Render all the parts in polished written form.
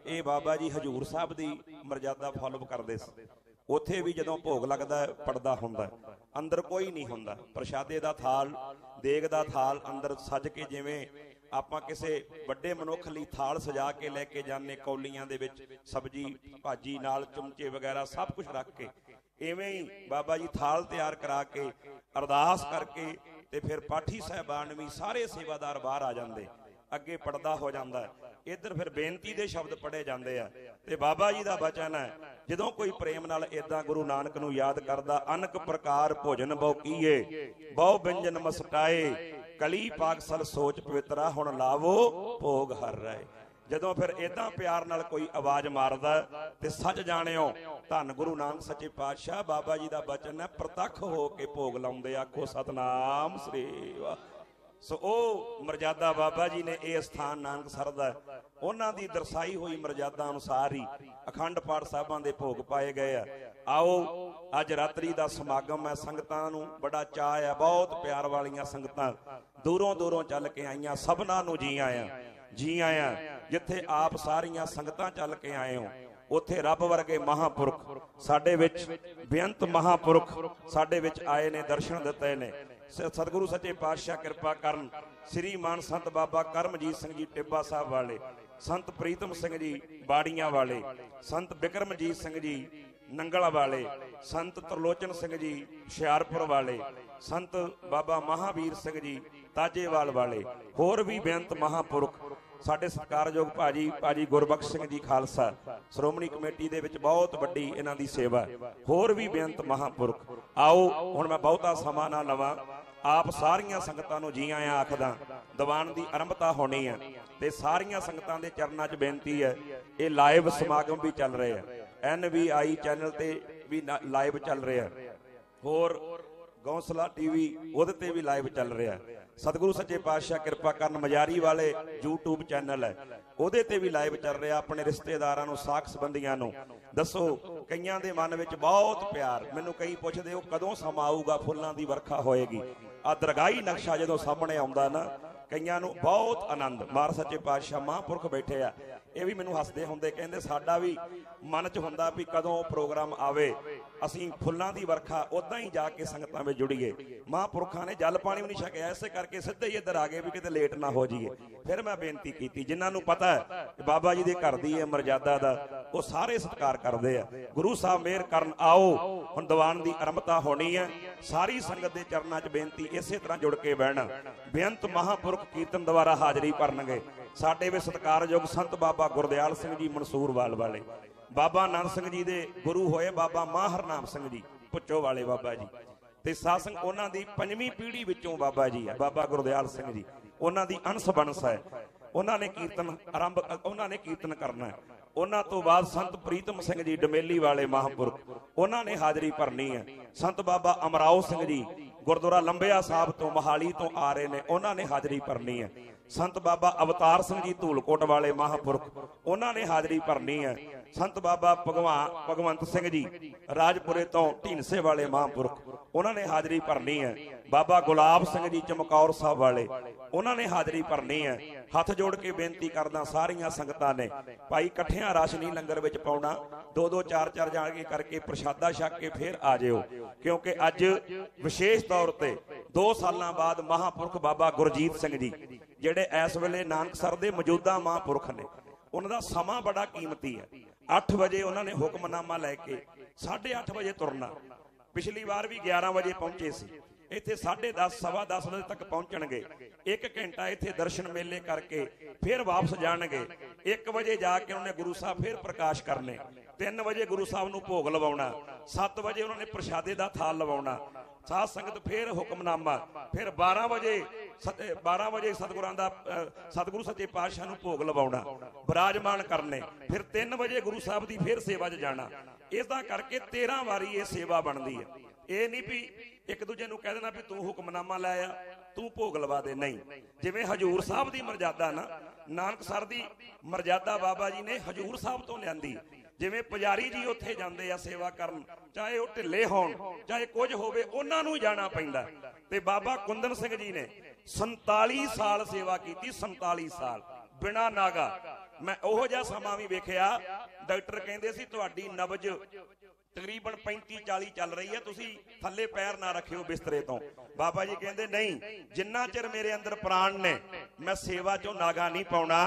ਇਹ ਬਾਬਾ ਜੀ ਹਜੂਰ ਸਾਹਿਬ ਦੀ ਮਰਜ਼ਾਦਾ ਫੋਲੋ ਕਰਦੇ ਸੀ। ਉੱਥੇ ਵੀ ਜਦੋਂ ਭੋਗ ਲੱਗਦਾ ਪੜਦਾ ਹੁੰਦਾ, ਅੰਦਰ ਕੋਈ ਨਹੀਂ ਹੁੰਦਾ। ਪ੍ਰਸ਼ਾਦੇ ਦਾ ਥਾਲ, ਦੇਗ ਦਾ ਥਾਲ ਅੰਦਰ ਸਜ ਕੇ, ਜਿਵੇਂ ਆਪਾਂ ਕਿਸੇ ਵੱਡੇ ਮਨੁੱਖ ਲਈ ਥਾਲ ਸਜਾ ਕੇ ਲੈ ਕੇ ਜਾਂਦੇ, ਕੌਲੀਆਂ ਦੇ ਵਿੱਚ ਸਬਜ਼ੀ ਭਾਜੀ ਨਾਲ ਚਮਚੇ ਵਗੈਰਾ ਸਭ ਕੁਝ ਰੱਖ ਕੇ, ਇਵੇਂ ਹੀ ਬਾਬਾ ਜੀ ਥਾਲ ਤਿਆਰ ਕਰਾ ਕੇ ਅਰਦਾਸ ਕਰਕੇ ਤੇ ਫਿਰ ਪਾਠੀ ਸਾਹਿਬਾਨ ਵੀ ਸਾਰੇ ਸੇਵਾਦਾਰ ਬਾਹਰ ਆ ਜਾਂਦੇ, ਅੱਗੇ ਪੜਦਾ ਹੋ ਜਾਂਦਾ। ਇੱਧਰ ਫਿਰ ਬੇਨਤੀ ਦੇ ਸ਼ਬਦ ਪੜ੍ਹੇ ਜਾਂਦੇ ਆ ਤੇ ਬਾਬਾ ਜੀ ਦਾ ਬਚਨ ਹੈ, ਜਦੋਂ ਕੋਈ ਪ੍ਰੇਮ ਨਾਲ ਏਦਾਂ ਗੁਰੂ ਨਾਨਕ ਨੂੰ ਯਾਦ ਕਰਦਾ, ਅਨਕ ਪ੍ਰਕਾਰ ਭੋਜਨ ਬਹੁ ਕੀਏ, ਬਹੁ ବ୍ୟੰਜਨ ਮਸਕਾਏ, ਕਲੀ ਪਾਕਸਲ ਸੋਚ ਪਵਿੱਤਰਾ, ਹੁਣ ਲਾਵੋ ਭੋਗ ਹਰ ਰਹੇ। ਜਦੋਂ ਫਿਰ ਏਦਾਂ ਪਿਆਰ ਨਾਲ ਕੋਈ ਆਵਾਜ਼ ਮਾਰਦਾ ਤੇ ਸੱਚ ਜਾਣਿਓ ਧੰਨ ਗੁਰੂ ਨਾਨਕ ਸੱਚੇ ਪਾਤਸ਼ਾਹ। ਬਾਬਾ ਜੀ ਦਾ ਬਚਨ ਹੈ, ਪ੍ਰਤੱਖ ਹੋ ਕੇ ਭੋਗ ਲਾਉਂਦੇ, ਆਖੋ ਸਤਨਾਮ ਸ੍ਰੀ ਵਾਹਿਗੁਰੂ। ਸੋ ਉਹ ਮਰਜ਼ਾਦਾ ਬਾਬਾ ਜੀ ਨੇ ਇਹ ਸਥਾਨ ਨਾਨਕਸਰ ਦਾ, ਉਹਨਾਂ ਦੀ ਦਰਸਾਈ ਹੋਈ ਮਰਜ਼ਾਦਾ ਅਨੁਸਾਰ ਹੀ ਅਖੰਡ ਪਾਠ ਸਾਹਿਬਾਂ ਦੇ ਭੋਗ ਪਾਏ ਗਏ ਆ। ਆਓ ਅੱਜ ਰਾਤਰੀ ਦਾ ਸਮਾਗਮ ਹੈ, ਸੰਗਤਾਂ ਨੂੰ ਬੜਾ ਚਾਅ ਹੈ, ਬਹੁਤ ਪਿਆਰ ਵਾਲੀਆਂ ਸੰਗਤਾਂ ਦੂਰੋਂ ਦੂਰੋਂ ਚੱਲ ਕੇ ਆਈਆਂ, ਸਭਨਾਂ ਨੂੰ ਜੀ ਆਇਆਂ, ਜੀ ਆਇਆਂ। ਜਿੱਥੇ ਆਪ ਸਾਰੀਆਂ ਸੰਗਤਾਂ ਚੱਲ ਕੇ ਆਏ ਹੋ, ਉੱਥੇ ਰੱਬ ਵਰਗੇ ਮਹਾਂਪੁਰਖ ਸਾਡੇ ਵਿੱਚ, ਬੇਅੰਤ ਮਹਾਂਪੁਰਖ ਸਾਡੇ ਵਿੱਚ ਆਏ ਨੇ, ਦਰਸ਼ਨ ਦਿੱਤੇ ਨੇ। ਸਤਿਗੁਰੂ ਸੱਚੇ ਪਾਤਸ਼ਾਹ ਕਿਰਪਾ ਕਰਨ। ਸ੍ਰੀ ਮਾਨ ਸੰਤ ਬਾਬਾ ਕਰਮਜੀਤ ਸਿੰਘ ਜੀ ਟਿੱਬਾ ਸਾਹਿਬ ਵਾਲੇ, ਸੰਤ ਪ੍ਰੀਤਮ ਸਿੰਘ ਜੀ ਬਾੜੀਆਂ ਵਾਲੇ, ਸੰਤ ਬਿਕਰਮਜੀਤ ਸਿੰਘ ਜੀ ਨੰਗਲ ਵਾਲੇ, ਸੰਤ ਤਰਲੋਚਨ ਸਿੰਘ ਜੀ ਹੁਸ਼ਿਆਰਪੁਰ ਵਾਲੇ, ਸੰਤ ਬਾਬਾ ਮਹਾਵੀਰ ਸਿੰਘ ਜੀ ਤਾਜੇਵਾਲ ਵਾਲੇ, ਹੋਰ ਵੀ ਬੇਅੰਤ ਮਹਾਂਪੁਰਖ ਸਾਡੇ ਸਤਿਕਾਰਯੋਗ ਭਾਜੀ ਗੁਰਬਖਸ਼ ਸਿੰਘ ਜੀ ਖਾਲਸਾ, ਸ਼੍ਰੋਮਣੀ ਕਮੇਟੀ ਦੇ ਵਿੱਚ ਬਹੁਤ ਵੱਡੀ ਇਹਨਾਂ ਦੀ ਸੇਵਾ, ਹੋਰ ਵੀ ਬੇਅੰਤ ਮਹਾਂਪੁਰਖ। ਆਓ ਹੁਣ ਮੈਂ ਬਹੁਤਾ ਸਮਾਂ ਨਾ ਲਵਾਂ, ਆਪ ਸਾਰੀਆਂ ਸੰਗਤਾਂ ਨੂੰ ਜੀ ਆਇਆਂ ਆਖਦਾ। ਦੀਵਾਨ ਦੀ ਆਰੰਭਤਾ ਹੋਣੀ ਹੈ ਤੇ ਸਾਰੀਆਂ ਸੰਗਤਾਂ ਦੇ ਚਰਨਾਂ 'ਚ ਬੇਨਤੀ ਹੈ, ਇਹ ਲਾਈਵ ਸਮਾਗਮ ਵੀ ਚੱਲ ਰਹੇ ਆ, NVI ਚੈਨਲ ਤੇ ਵੀ ਲਾਈਵ ਚੱਲ ਰਿਹਾ, ਹੋਰ ਗੌਂਸਲਾ TV ਉਹਦੇ ਤੇ ਵੀ ਲਾਈਵ ਚੱਲ ਰਿਹਾ। ਸਤਿਗੁਰੂ ਸੱਚੇ ਪਾਤਸ਼ਾਹ ਕਿਰਪਾ ਕਰਨ। ਮਜਾਰੀ ਵਾਲੇ YouTube ਚੈਨਲ ਹੈ, ਉਹਦੇ ਤੇ ਵੀ ਲਾਈਵ ਚੱਲ ਰਿਹਾ। ਆਪਣੇ ਰਿਸ਼ਤੇਦਾਰਾਂ ਨੂੰ, ਸਾਕ ਸੰਬੰਧੀਆਂ ਨੂੰ ਦੱਸੋ। ਕਈਆਂ ਦੇ ਮਨ ਵਿੱਚ ਬਹੁਤ ਪਿਆਰ, ਮੈਨੂੰ ਕਈ ਪੁੱਛਦੇ, ਉਹ ਕਦੋਂ ਸਮਾਂ ਆਊਗਾ, ਫੁੱਲਾਂ ਦੀ ਵਰਖਾ ਹੋਏਗੀ। ਆ ਦਰਗਾਹੀ ਨਕਸ਼ਾ ਜਦੋਂ ਸਾਹਮਣੇ ਆਉਂਦਾ ਨਾ, ਕਈਆਂ ਨੂੰ ਬਹੁਤ ਆਨੰਦ। ਮਾਰ ਸੱਚੇ ਪਾਤਸ਼ਾਹ ਮਹਾਂਪੁਰਖ ਬੈਠੇ ਆ, ਇਹ ਵੀ ਮੈਨੂੰ ਹੱਸਦੇ ਹੁੰਦੇ, ਕਹਿੰਦੇ ਸਾਡਾ ਵੀ ਮਨ 'ਚ ਹੁੰਦਾ ਵੀ ਕਦੋਂ ਉਹ ਪ੍ਰੋਗਰਾਮ ਆਵੇ, ਅਸੀਂ ਫੁੱਲਾਂ ਦੀ ਵਰਖਾ ਉਦਾਂ ਹੀ ਜਾ ਕੇ ਸੰਗਤਾਂ ਵਿੱਚ ਜੁੜੀਏ। ਮਹਾਂਪੁਰਖਾਂ ਨੇ ਜਲ ਪਾਣੀ ਵੀ ਨਹੀਂ ਛਕਿਆ, ਇਸੇ ਕਰਕੇ ਸਿੱਧੇ ਹੀ ਇੱਧਰ ਆ ਗਏ ਵੀ ਕਿਤੇ ਲੇਟ ਨਾ ਹੋ ਜਾਈਏ। ਫਿਰ ਮੈਂ ਬੇਨਤੀ ਕੀਤੀ, ਜਿਨ੍ਹਾਂ ਨੂੰ ਪਤਾ ਹੈ ਕਿ ਬਾਬਾ ਜੀ ਦੇ ਘਰ ਦੀ ਇਹ ਮਰਜ਼ਾਦਾ ਦਾ, ਉਹ ਸਾਰੇ ਸਤਿਕਾਰ ਕਰਦੇ ਆ। ਗੁਰੂ ਸਾਹਿਬ ਮਿਹਰ ਕਰਨ। ਆਓ ਹੁਣ ਦੀਵਾਨ ਦੀ ਆਰੰਭਤਾ ਹੋਣੀ ਹੈ। ਸਾਰੀ ਸੰਗਤ ਦੇ ਚਰਨਾਂ 'ਚ ਬੇਨਤੀ, ਇਸੇ ਤਰ੍ਹਾਂ ਜੁੜ ਕੇ ਬਹਿਣਾ। ਬੇਅੰਤ ਮਹਾਂਪੁਰਖ ਕੀਰਤਨ ਦੁਆਰਾ ਹਾਜ਼ਰੀ ਭਰਨਗੇ। ਸਾਡੇ ਵਿੱਚ ਸਤਿਕਾਰਯੋਗ ਸੰਤ ਬਾਬਾ ਗੁਰਦਿਆਲ ਸਿੰਘ ਜੀ ਮਨਸੂਰਵਾਲ ਵਾਲੇ, ਬਾਬਾ ਆਨੰਦ ਸਿੰਘ ਜੀ ਦੇ ਗੁਰੂ ਹੋਏ ਬਾਬਾ ਮਾਹਰਨਾਮ ਸਿੰਘ ਜੀ ਪੁੱਚੋ ਵਾਲੇ ਬਾਬਾ ਜੀ, ਤੇ ਸਾਸੰਗ ਉਹਨਾਂ ਦੀ 5ਵੀਂ ਪੀੜ੍ਹੀ ਵਿੱਚੋਂ ਬਾਬਾ ਜੀ ਹੈ, ਬਾਬਾ ਗੁਰਦਿਆਲ ਸਿੰਘ ਜੀ, ਉਹਨਾਂ ਦੀ ਅੰਸ਼ ਬੰਸ ਹੈ। ਉਹਨਾਂ ਨੇ ਕੀਰਤਨ ਆਰੰਭ, ਉਹਨਾਂ ਨੇ ਕੀਰਤਨ ਕਰਨਾ ਹੈ। ਉਹਨਾਂ ਤੋਂ ਬਾਅਦ ਸੰਤ ਪ੍ਰੀਤਮ ਸਿੰਘ ਜੀ ਡਮੇਲੀ ਵਾਲੇ ਮਹਾਂਪੁਰਖ, ਉਹਨਾਂ ਨੇ ਹਾਜ਼ਰੀ ਭਰਨੀ ਹੈ। ਸੰਤ ਬਾਬਾ ਅਮਰਾਓ ਸਿੰਘ ਜੀ ਗੁਰਦੁਆਰਾ ਲੰਬਿਆ ਸਾਹਿਬ ਤੋਂ, ਮੋਹਾਲੀ ਤੋਂ ਆ ਰਹੇ ਨੇ, ਉਹਨਾਂ ਨੇ ਹਾਜ਼ਰੀ ਭਰਨੀ ਹੈ। ਸੰਤ ਬਾਬਾ ਅਵਤਾਰ ਸਿੰਘ ਜੀ ਧੂਲਕੋਟ ਵਾਲੇ ਮਹਾਂਪੁਰਖ, ਉਹਨਾਂ ਨੇ ਹਾਜ਼ਰੀ ਭਰਨੀ ਹੈ। ਸੰਤ ਬਾਬਾ ਭਗਵੰਤ ਸਿੰਘ ਜੀ ਰਾਜਪੁਰੇ ਤੋਂ ਢੀਂਡਸੇ ਵਾਲੇ ਮਹਾਂਪੁਰਖ, ਉਹਨਾਂ ਨੇ ਹਾਜ਼ਰੀ ਭਰਨੀ ਹੈ। ਬਾਬਾ ਗੁਲਾਬ ਸਿੰਘ ਜੀ ਚਮਕੌਰ ਸਾਹਿਬ ਵਾਲੇ, ਉਹਨਾਂ ਨੇ ਹਾਜ਼ਰੀ ਭਰਨੀ ਹੈ। ਹੱਥ ਜੋੜ ਕੇ ਬੇਨਤੀ ਕਰਦਾ ਸਾਰੀਆਂ ਸੰਗਤਾਂ ਨੇ, ਭਾਈ ਇਕੱਠਿਆਂ ਰਸ਼ ਨਹੀਂ ਲੰਗਰ ਵਿੱਚ ਪਾਉਣਾ, 2-2 4-4 ਜਾਣੇ ਕਰਕੇ ਪ੍ਰਸ਼ਾਦਾ ਛਕ ਕੇ ਫੇਰ ਆ ਜਿਓ, ਕਿਉਂਕਿ ਅੱਜ ਵਿਸ਼ੇਸ਼ ਤੌਰ ਤੇ 2 ਸਾਲਾਂ ਬਾਅਦ ਮਹਾਂਪੁਰਖ ਬਾਬਾ ਗੁਰਜੀਤ ਸਿੰਘ ਜੀ, ਜਿਹੜੇ ਇਸ ਵੇਲੇ ਨਾਨਕਸਰ ਦੇ ਮੌਜੂਦਾ ਮਹਾਂਪੁਰਖ ਨੇ, ਉਹਨਾਂ ਦਾ ਸਮਾਂ ਬੜਾ ਕੀਮਤੀ ਹੈ। 8 ਵਜੇ ਉਹਨਾਂ ਨੇ ਹੁਕਮਨਾਮਾ ਲੈ ਕੇ 8:30 ਵਜੇ ਤੁਰਨਾ। ਪਿਛਲੀ ਵਾਰ ਵੀ 11 ਵਜੇ ਪਹੁੰਚੇ ਸੀ, ਇੱਥੇ 10:30 ਸਵਾ 10 ਵਜੇ ਤੱਕ ਪਹੁੰਚਣਗੇ। 1 ਘੰਟਾ ਇੱਥੇ ਦਰਸ਼ਨ ਮੇਲੇ ਕਰਕੇ ਫਿਰ ਵਾਪਸ ਜਾਣਗੇ। 1 ਵਜੇ ਜਾ ਕੇ ਉਹਨੇ ਗੁਰੂ ਸਾਹਿਬ ਫਿਰ ਪ੍ਰਕਾਸ਼ ਕਰਨੇ। 3 ਵਜੇ ਗੁਰੂ ਸਾਹਿਬ ਨੂੰ ਭੋਗ ਲਵਾਉਣਾ। 7 ਵਜੇ ਉਹਨਾਂ ਨੇ ਪ੍ਰਸ਼ਾਦੇ ਦਾ ਥਾਲ ਲਵਾਉਣਾ। ਸਾਧ ਸੰਗਤ ਫਿਰ ਹੁਕਮਨਾਮਾ। ਫਿਰ 12 ਵਜੇ ਸਤਿਗੁਰਾਂ ਦਾ ਸਤਿਗੁਰੂ ਸੱਚੇ ਪਾਤਸ਼ਾਹ ਨੂੰ ਭੋਗ ਲਵਾਉਣਾ, ਬਿਰਾਜਮਾਨ ਕਰਨੇ। ਫਿਰ 3 ਵਜੇ ਗੁਰੂ ਸਾਹਿਬ ਦੀ ਫਿਰ ਸੇਵਾ 'ਚ ਜਾਣਾ। ਇਸਦਾ ਕਰਕੇ 13 ਵਾਰੀ ਇਹ ਸੇਵਾ ਬਣਦੀ ਹੈ। ਇਹ ਨਹੀਂ ਵੀ ਇੱਕ ਦੂਜੇ ਨੂੰ ਕਹਿ ਦੇਣਾ ਵੀ ਤੂੰ ਹੁਕਮਨਾਮਾ ਲੈ ਆ, ਤੂੰ ਭੋਗ ਲਵਾ ਦੇ, ਨਹੀਂ। ਜਿਵੇਂ ਹਜੂਰ ਸਾਹਿਬ ਦੀ ਮਰਜ਼ਾਦਾ ਨਾ, ਨਾਨਕਸਰ ਦੀ ਮਰਜ਼ਾਦਾ ਬਾਬਾ ਜੀ ਨੇ ਹਜੂਰ ਸਾਹਿਬ ਤੋਂ ਲਿਆਂਦੀ। ਜਿਵੇਂ ਪੁਜਾਰੀ ਜੀ ਉੱਥੇ ਜਾਂਦੇ ਆ ਸੇਵਾ ਕਰਨ, ਚਾਹੇ ਉਹ ਢਿੱਲੇ ਹੋਣ ਚਾਹੇ ਕੁਝ ਹੋਵੇ, ਉਹਨਾਂ ਨੂੰ ਜਾਣਾ ਪੈਂਦਾ। ਤੇ ਬਾਬਾ ਕੁੰਦਨ ਸਿੰਘ ਜੀ ਨੇ 47 ਸਾਲ ਸੇਵਾ ਕੀਤੀ, 47 ਸਾਲ ਬਿਨਾਂ ਨਾਗਾ। मैं ओहो जिहा समां भी वेखिया, डॉक्टर कहंदे सी तुहाडी नबज तकरीबन 35-40 चल रही है, तुसी थल्ले पैर ना रखियो बिस्तरे तो। बाबा जी कहंदे नहीं, जिन्ना चिर मेरे अंदर प्राण ने मैं सेवा चों नागा नहीं पाउणा।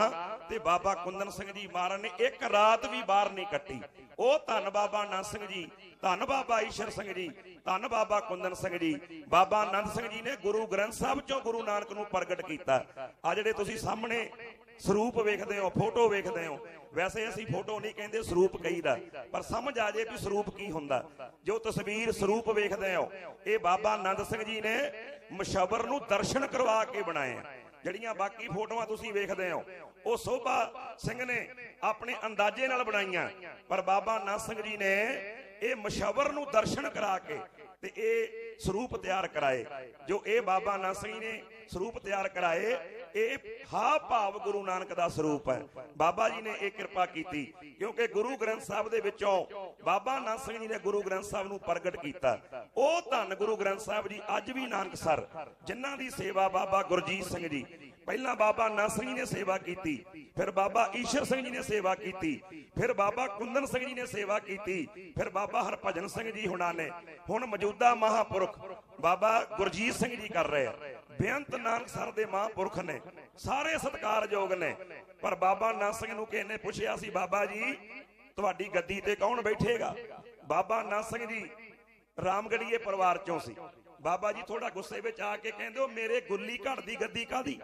ते बाबा कुंदन सिंह जी महाराज ने एक रात भी बाहर नहीं कट्टी। ओ धन बाबा आनंद सिंह जी, धन बाबा ईश्वर सिंह जी, धन बाबा कुंदन सिंह जी। बाबा आनंद सिंह जी ने गुरु ग्रंथ साहब चों गुरु नानक नूं प्रगट कीता। आ जिहड़े तुसी सामने ਸਰੂਪ ਵੇਖਦੇ ਹੋ, ਫੋਟੋ ਵੇਖਦੇ ਹੋ, ਵੈਸੇ ਅਸੀਂ ਫੋਟੋ ਨਹੀਂ ਕਹਿੰਦੇ, ਸਰੂਪ ਕਹੀਦਾ, ਪਰ ਸਮਝ ਆ ਜੇ ਵੀ ਸਰੂਪ ਕੀ ਹੁੰਦਾ। ਜੋ ਤਸਵੀਰ ਸਰੂਪ ਵੇਖਦੇ ਹੋ, ਇਹ ਬਾਬਾ ਆਨੰਦ ਸਿੰਘ ਜੀ ਨੇ ਮਸ਼ਵਰ ਨੂੰ ਦਰਸ਼ਨ ਕਰਵਾ ਕੇ ਬਣਾਏ ਆ। ਜਿਹੜੀਆਂ ਬਾਕੀ ਫੋਟੋਆਂ ਤੁਸੀਂ ਵੇਖਦੇ ਹੋ ਉਹ ਸੋਭਾ ਸਿੰਘ ਨੇ ਆਪਣੇ ਅੰਦਾਜ਼ੇ ਨਾਲ ਬਣਾਈਆਂ, ਪਰ ਬਾਬਾ ਆਨੰਦ ਸਿੰਘ ਜੀ ਨੇ ਇਹ ਮਸ਼ਵਰ ਨੂੰ ਦਰਸ਼ਨ ਕਰਾ ਕੇ ਤੇ ਇਹ ਸਰੂਪ ਤਿਆਰ ਕਰਾਏ। ਜੋ ਇਹ ਬਾਬਾ ਆਨੰਦ ਸਿੰਘ ਜੀ ਨੇ ਸਰੂਪ ਤਿਆਰ ਕਰਾਏ, ਇਹ ਹਾ ਭਾਵ ਗੁਰੂ ਨਾਨਕ ਦਾ ਸਰੂਪ ਹੈ। ਬਾਬਾ ਜੀ ਨੇ ਇਹ ਕਿਰਪਾ ਕੀਤੀ, ਕਿਉਂਕਿ ਗੁਰੂ ਗ੍ਰੰਥ ਸਾਹਿਬ ਦੇ ਵਿੱਚੋਂ ਬਾਬਾ ਆਨੰਦ ਸਿੰਘ ਜੀ ਨੇ ਗੁਰੂ ਗ੍ਰੰਥ ਸਾਹਿਬ ਨੂੰ ਪ੍ਰਗਟ ਕੀਤਾ। ਉਹ ਧੰਨ ਗੁਰੂ ਗ੍ਰੰਥ ਸਾਹਿਬ ਜੀ ਅੱਜ ਵੀ ਨਾਨਕਸਰ, ਜਿਨ੍ਹਾਂ ਦੀ ਸੇਵਾ ਬਾਬਾ ਗੁਰਜੀਤ ਸਿੰਘ ਜੀ, ਪਹਿਲਾਂ ਬਾਬਾ ਆਨੰਦ ਸਿੰਘ ਜੀ ਨੇ ਸੇਵਾ ਕੀਤੀ, ਫਿਰ ਬਾਬਾ ਈਸ਼ਰ ਸਿੰਘ ਜੀ ਨੇ ਸੇਵਾ ਕੀਤੀ, ਫਿਰ ਬਾਬਾ ਕੁੰਦਨ ਸਿੰਘ ਜੀ ਨੇ ਸੇਵਾ ਕੀਤੀ, ਫਿਰ ਬਾਬਾ ਹਰਭਜਨ ਸਿੰਘ ਜੀ ਹੁਣਾਂ ਨੇ, ਹੁਣ ਮੌਜੂਦਾ ਮਹਾਂਪੁਰਖ ਬਾਬਾ ਗੁਰਜੀਤ ਸਿੰਘ ਜੀ ਕਰ ਰਹੇ ਆ। ਬੇਅੰਤ ਨਾਨਕਸਰ ਦੇ ਮਹਾਂਪੁਰਖ ਨੇ, ਸਾਰੇ ਸਤਿਕਾਰਯੋਗ ਨੇ। ਪਰ ਬਾਬਾ ਆਨੰਦ ਸਿੰਘ ਨੂੰ ਕਿਸੇ ਨੇ ਪੁੱਛਿਆ ਸੀ, ਬਾਬਾ ਜੀ ਤੁਹਾਡੀ ਗੱਦੀ ਤੇ ਕੌਣ ਬੈਠੇਗਾ? ਬਾਬਾ ਆਨੰਦ ਸਿੰਘ ਜੀ ਰਾਮਗੜੀਏ ਪਰਿਵਾਰ ਚੋਂ ਸੀ। ਬਾਬਾ ਜੀ ਥੋੜਾ ਗੁੱਸੇ ਵਿੱਚ ਆ ਕੇ ਕਹਿੰਦੇ, ਉਹ ਮੇਰੇ ਗੁੱਲੀ ਘੜ ਦੀ ਗੱਦੀ ਕਾਦੀ?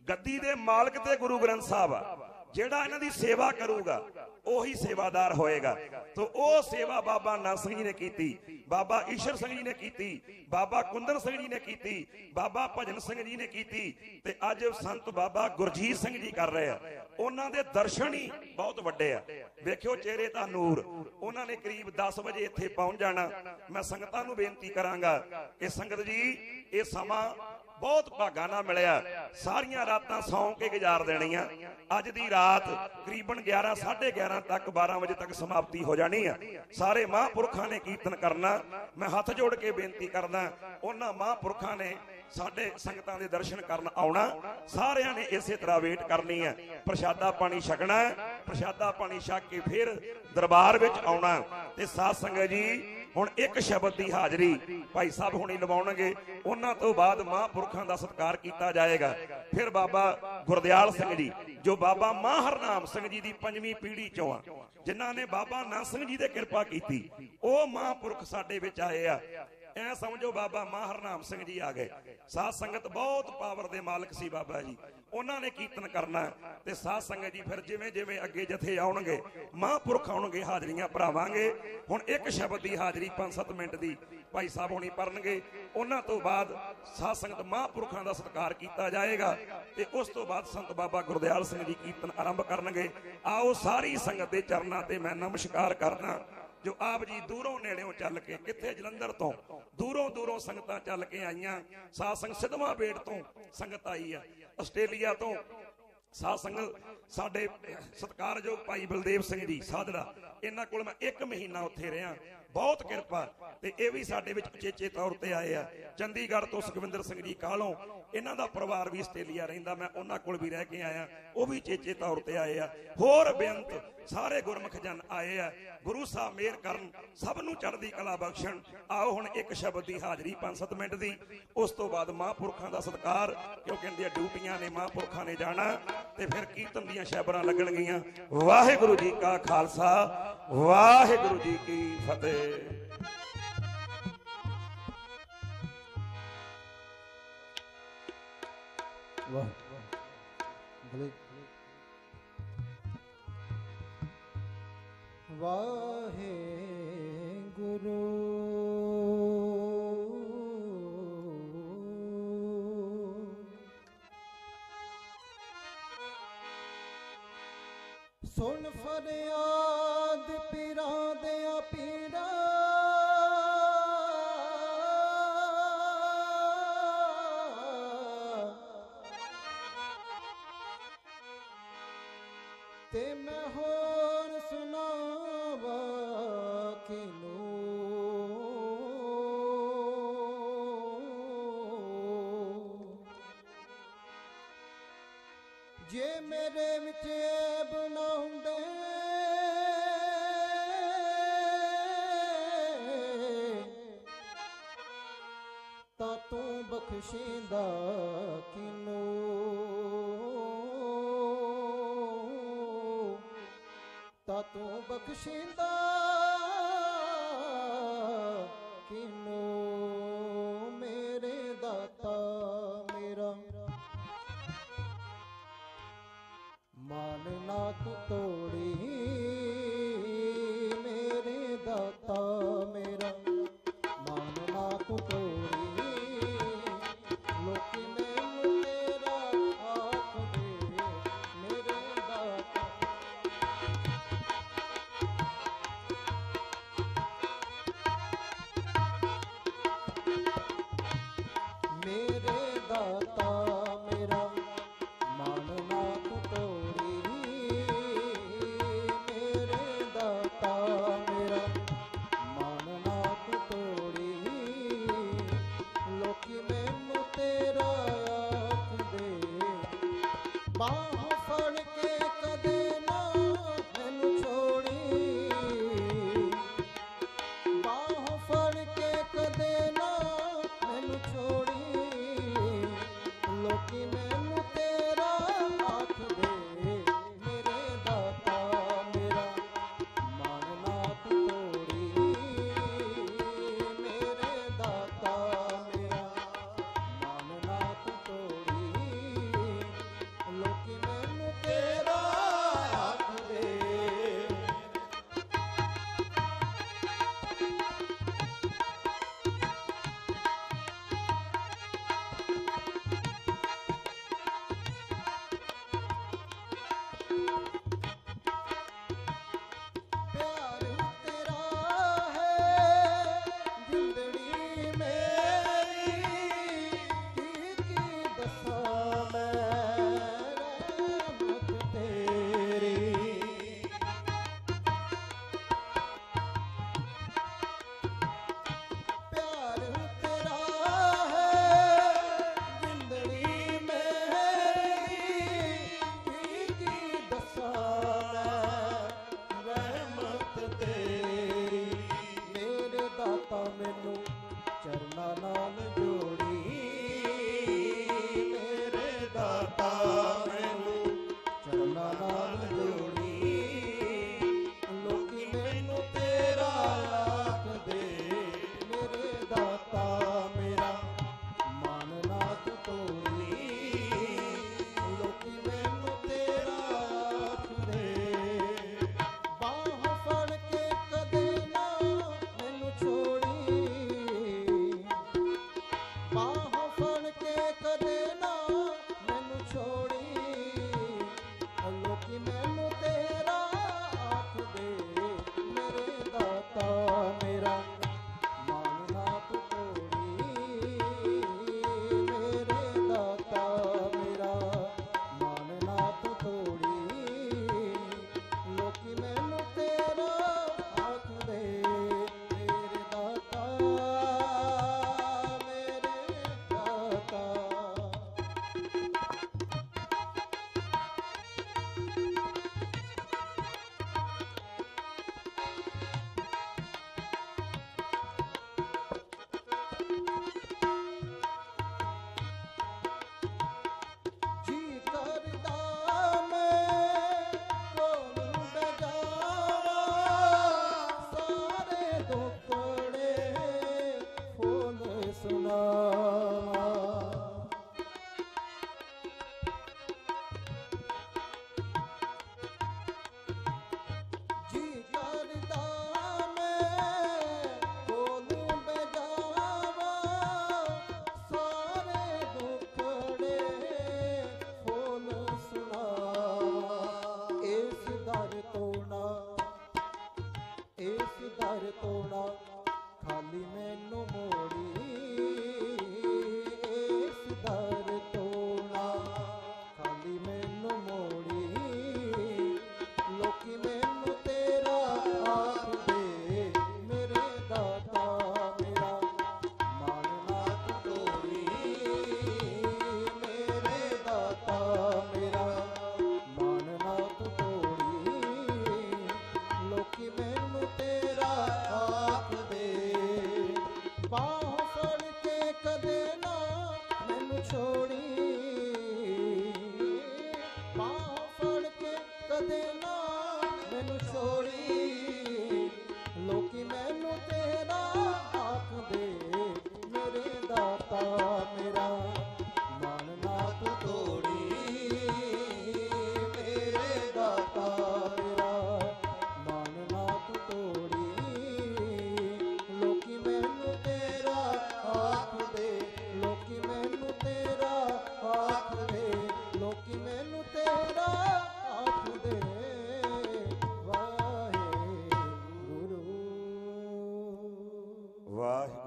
ਗੱਦੀ ਦੇ ਮਾਲਕ ਤੇ ਗੁਰੂ ਗ੍ਰੰਥ ਸਾਹਿਬ ਆ, ਜਿਹੜਾ ਇਹਨਾਂ ਦੀ ਸੇਵਾ ਕਰੂਗਾ ਉਹੀ ਸੇਵਾਦਾਰ ਹੋਏਗਾ। तो ਉਹ ਸੇਵਾ ਬਾਬਾ ਆਨੰਦ ਸਿੰਘ ਜੀ ਨੇ ਕੀਤੀ, ਬਾਬਾ ਈਸ਼ਰ ਸਿੰਘ ਜੀ ਨੇ ਕੀਤੀ, ਬਾਬਾ ਕੁੰਦਨ ਸਿੰਘ ਜੀ ਨੇ ਕੀਤੀ, ਬਾਬਾ ਭਜਨ ਸਿੰਘ ਜੀ ਨੇ ਕੀਤੀ, ਤੇ ਅੱਜ ਸੰਤ ਬਾਬਾ ਗੁਰਜੀਤ ਸਿੰਘ ਜੀ ਕਰ ਰਹੇ ਆ। ਉਹਨਾਂ ਦੇ ਦਰਸ਼ਨ ਹੀ ਬਹੁਤ ਵੱਡੇ ਆ। ਵੇਖਿਓ ਚਿਹਰੇ ਦਾ ਨੂਰ। ਉਹਨਾਂ ਨੇ ਕਰੀਬ 10 ਵਜੇ ਇੱਥੇ ਪਹੁੰਚ ਜਾਣਾ। ਮੈਂ ਸੰਗਤਾਂ ਨੂੰ ਬੇਨਤੀ ਕਰਾਂਗਾ ਕਿ ਸੰਗਤ ਜੀ ਇਹ ਸਮਾਂ बहुत भागा ना मिलिया, सारिया रातां सौ के गुजार देनियां। अज दी रात करीबन 11 साढ़े 11 तक 12 बजे तक समाप्ति हो जानी है। सारे महापुरखों ने कीर्तन करना। मैं हाथ जोड़ के बेनती करना, उन्हां महापुरखों ने साडे संगतां दे दर्शन करन आउणा। सारियां ने इसे तरह वेट करनी है। प्रशादा पानी छकना, प्रशादा पानी छक के फिर दरबार विच आउणा। ते साध संगत जी हुण एक शब्द की हाजरी भाई साहब हुणी लवाउणगे, उन्हां तो बाद महापुरखों का सत्कार किया जाएगा। फिर बाबा गुरदयाल सिंह जी जो बाबा महारनाम सिंह जी की 5वीं पीढ़ी चों आ, जिन्हां ने बाबा नानक सिंह जी दे किरपा की, वो महापुरख साडे विच आए आ। ऐ समझो बाबा महारनाम सिंह जी आ गए। साध संगत बहुत पावर दे मालक सी बाबा जी, उन्होंने कीर्तन करना। ते साध संगत जी फिर जिवें जिवें अगे जथे आउणगे, महापुरख आउणगे, हाजरियां भरावांगे। हुण एक शब्द की हाजरी 5-7 मिनट की भाई साहब हुणी भरनगे। उन्हां तो बाद साध संगत महापुरखों का सत्कार किया जाएगा। ते उस तो बाद संत बाबा गुरदयाल सिंह जी कीर्तन आरंभ करनगे। आओ सारी संगत दे चरनां ते मैं नमस्कार करना। जो आप जी दूरों नेड़ों चल के, किथे जलंधर तो दूरों दूरों संगतां चल के आईयां। साध संगत सिद्धवां बेट तो संगत आई है, आस्ट्रेलिया तो साध संगत साडे सत्कारयोग भाई बलदेव सिंह जी साधड़ा, इन्हां कोल मैं 1 महीना उत्थे रहा। बहुत किरपा। ते ये भी साडे विच चेचे तौर ते आए आ। चंडीगढ़ तो सुखविंदर सिंह जी कालों, इन्हां दा परिवार भी आस्ट्रेलिया रहिंदा, मैं उन्हां कोल भी रह के आया, वो भी चेचे तौर ते आए आ। होर बेअंत सारे गुरमुख जन आए आ। गुरु साहब मेहर करन, सब नूं चढ़दी कला बख्शण। आओ हुण एक शब्द की हाजरी 5-7 मिनट की, उस तो बाद महापुरखों का सत्कार, क्योंकि इन्दियां ड्यूटियां ने, महापुरखों ने जाना। ते फिर कीर्तन दीयां शैबरां लगणगीਆਂ। वाहिगुरू जी का खालसा, वाहिगुरू जी की फतेह। वाह भले वाहे गुरु सुन फरियाद पीरा दिया पीरा, ते मैं होर सुनावा किनू। जे मेरे विच ऐब ना बख्शिंदा किनू ता तू बख्शिंदा किनू मेरे दाता मेरा मान ना तू तोड़ी मेरे दाता मेरा मान ना तू तोड़ी लोकी मैनू तेरा आखदे मेरे दाता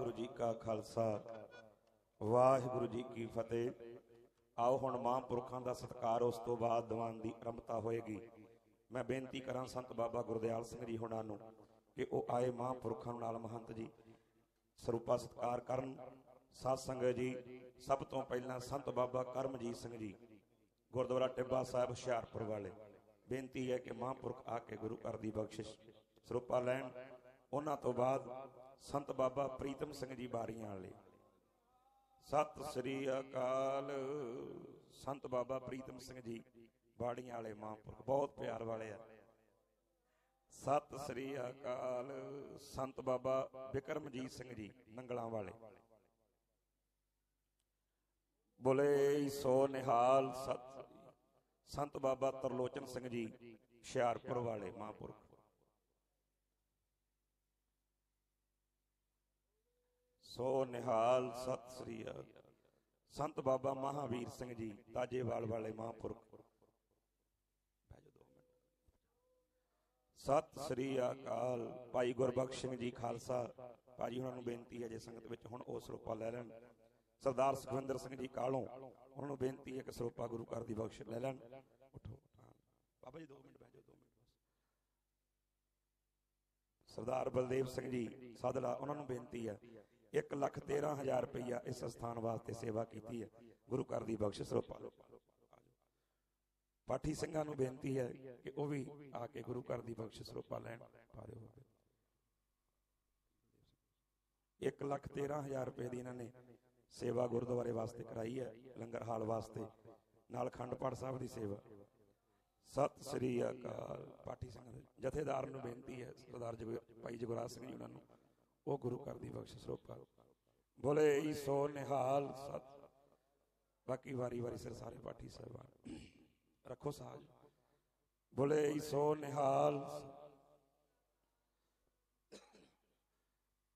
वाहिगुरु जी का खालसा वाहिगुरु जी की फतेह। आओ हुण महापुरखों का सत्कार, उस तो बाद दीवान की आरंभता होएगी। मैं बेनती करा संत बाबा गुरदयाल सिंह जी होना नूं कि वो आए महापुरखों नाल महंत जी सरूपा सत्कार करन। साध संगत जी, सब तो पहला संत बाबा करमजीत सिंह जी गुरुद्वारा टिब्बा साहिब हुशियारपुर वाले, बेनती है कि महापुरख आके गुरु घर की बख्शिश सरूपा लैन। उन्हां तो बाद संत बाबा प्रीतम सिंह जी बारियां वाले। सत श्री अकाल। संत बाबा प्रीतम सिंह जी बाड़ियां वाले महापुरख बहुत प्यार वाले है। सत श्री अकाल। संत बाबा बिक्रमजीत सिंह जी नंगलां वाले। बोले सो निहाल। संत बाबा तरलोचन सिंह जी हुशियारपुर वाले महापुरख। सो निहाल। सत श्री अकाल। संत बाबा महावीर सिंह जी ताजेवाल वाले महापुरख। सत श्री अकाल। भाई गुरबख्श सिंह जी खालसा भाजी उन्होंने बेनती है जे संगत विच हुण उह सरूपा लै लैण। सरदार सुखविंदर सिंह जी कालों उन्होंने बेनती है कि सरूपा गुरु घर की बख्श लै लैण। उठो बाबा जी 2 मिनट बैठ जाओ, 2 मिनट। सरदार बलदेव सिंह जी साधला उन्होंने बेनती है 1,13,000 रुपया इस स्थान वास्ते सेवा की है। गुरु घर की बख्श सरूपा। पाठी सिंघां नूं बेनती है कि वह भी आके गुरु घर की बख्श सरूपा लैण। 1,13,000 रुपए की इन्होंने सेवा गुरुद्वारे वास्ते कराई है, लंगर हाल वास्ते नाल अखंड पाठ साहब की सेवा। सत श्री अकाल। पाठी सिंह जथेदार नूं बेनती है सरदार भाई जगराज सिंह जी उन्होंने वो गुरु घर की बख्श सरूपा। बोले सो निहाल। सत। बाकी वारी वारी सिर सारे पाठी साहबान रखो साज। बोले सो निहाल।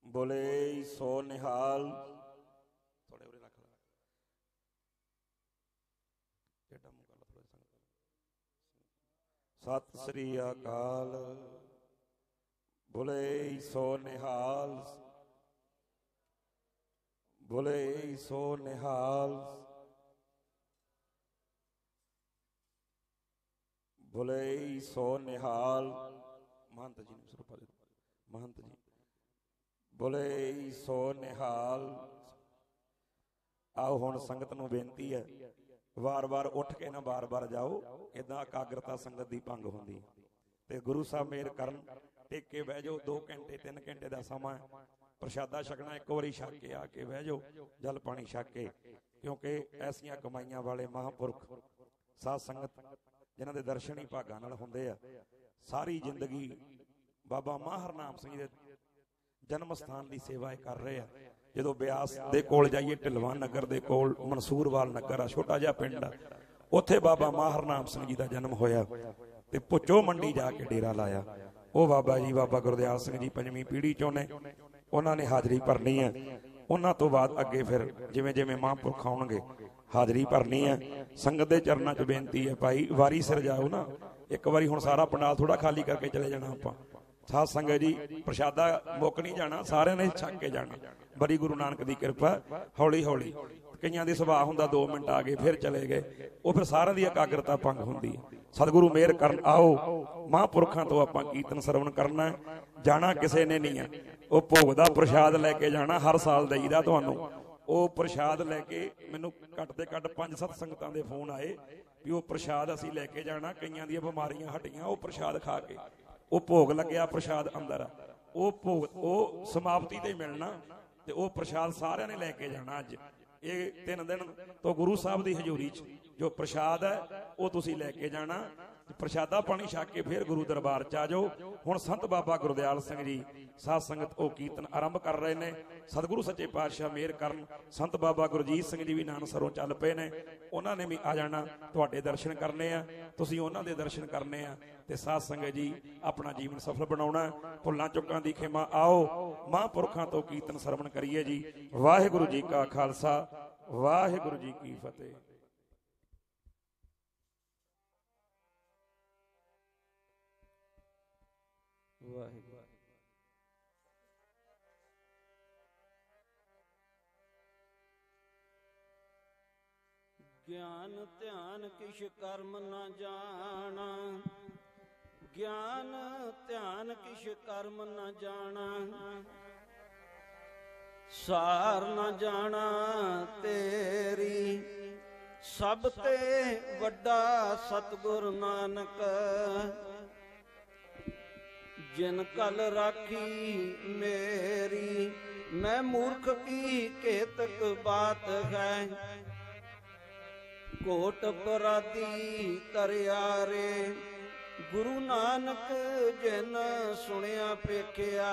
बोले सो निहाल। थोड़े उरे रख ला, टेढ़ा मुंह कर ला थोड़ा संगत। सत श्री अकाल। बोले सो निहाल। बोले सो निहाल। बोले सो निहाल। महंत जी ने सरूपा दे। महंत जी बोले सो निहाल। आओ हुण संगत नूं बेनती है वार वार उठ के ना बार बार जाओ, इदां एकाग्रता संगत दी भंग हुंदी ते गुरु साहब मेहर करन। टेक के बह जाओ, 2 घंटे 3 घंटे का समा है। प्रशादा छकना एक बारी छक के आके बह जाओ, जल पानी छक के, क्योंकि ऐसियां कमाइयां वाले महापुरख साध संगत जिन्हां दे दर्शन ही भागां नाल हुंदे आ। सारी जिंदगी बाबा माहरनाम सिंह दे जन्म स्थान की सेवा कर रहे हैं। जो ब्यास दे कोल जाइए, ढिलवां नगर दे कोल मनसूरवाल नगर आ, छोटा जिहा पिंड आ, उत्थे बाबा माहरनाम सिंह जी का जन्म होया ते भुच्चो मंडी जाके डेरा लाया। वो बाबा जी बाबा गुरदयाल सिंह जी 5वीं पीढ़ी चों ने, उन्होंने हाजरी भरनी है। उन्हां तो बाद अगे फिर जिवें जिवें महापुरख आउणगे हाजरी भरनी है। संगत दे चरनां च बेनती है भाई वारी सिर जाओ ना, एक बारी हुण सारा पंडाल थोड़ा खाली करके चले जाना आपां। साध संगत जी प्रशादा मुक नहीं जाना, सारे ने छक के जाना। बड़ी गुरु नानक की कृपा, हौली हौली कईयां दी सुभाअ हुंदा 2 मिनट आ गए फिर चले गए, वो फिर सारिਆਂ दी एकाग्रता भंग हुंदी है। सतगुरु मेहर करन। आओ महापुरखां तो आपां कीर्तन सरवण करना है, जाना किसी ने नहीं है। वो भोग दा प्रशाद लैके जाना, हर साल देईदा तुहानूं। वो प्रशाद लैके मैनूं घट ते घट 5-7 संगतां दे फोन आए भी वो प्रशाद असीं लैके जाना, कईयां दी बीमारियां हटियां वो प्रशाद खा के। वो भोग लग्या प्रशाद अंदर, वो भोग वो समाप्ति ते मिलना ते वो प्रशाद सारिਆਂ ने लैके जाना। अज ये 3 दिन तो गुरु साहब की हजूरी च जो प्रशाद है वो तुसीं लैके जाना। प्रशादा पानी छक के फिर गुरु दरबार च आ जाओ। हुण संत बाबा गुरदयाल सिंह जी साध संगत वो कीर्तन आरंभ कर रहे हैं। सतगुरु सच्चे पातशाह मेहर करन। संत बाबा गुरजीत सिंह जी भी नानसरों चल पे ने, उन्होंने भी आ जाना, तुहाडे दर्शन करने आ, तुसीं उन्हां दे दर्शन करने आ ते साध संगत जी अपना जीवन सफल बनाउणा। भुल्लां चुक्कां दी खिमा। आओ महापुरखां तो कीर्तन सरवण करिए जी। वाहिगुरू जी का खालसा, वाहिगुरू जी की फतेह। ਗਿਆਨ ਧਿਆਨ ਕਿਛ ਕਰਮ ਨਾ ਜਾਣਾ, ਗਿਆਨ ਧਿਆਨ ਕਿਛ ਕਰਮ ਨਾ ਜਾਣਾ, ਸਾਰ ਨਾ ਜਾਣਾ ਤੇਰੀ ਸਭ ਤੇ ਵੱਡਾ ਸਤਿਗੁਰ ਨਾਨਕ। ਜਿਨ ਕਲ ਰਾਖੀ ਮੇਰੀ ਮੈਂ ਮੂਰਖ ਕੀ ਕੇਤਕ ਬਾਤ ਹੈ। ਕੋਟ ਅਪਰਾਧੀ ਤਰਿਆ ਰੇ ਗੁਰੂ ਨਾਨਕ ਜਿਨ ਸੁਣਿਆ ਪੇਖਿਆ,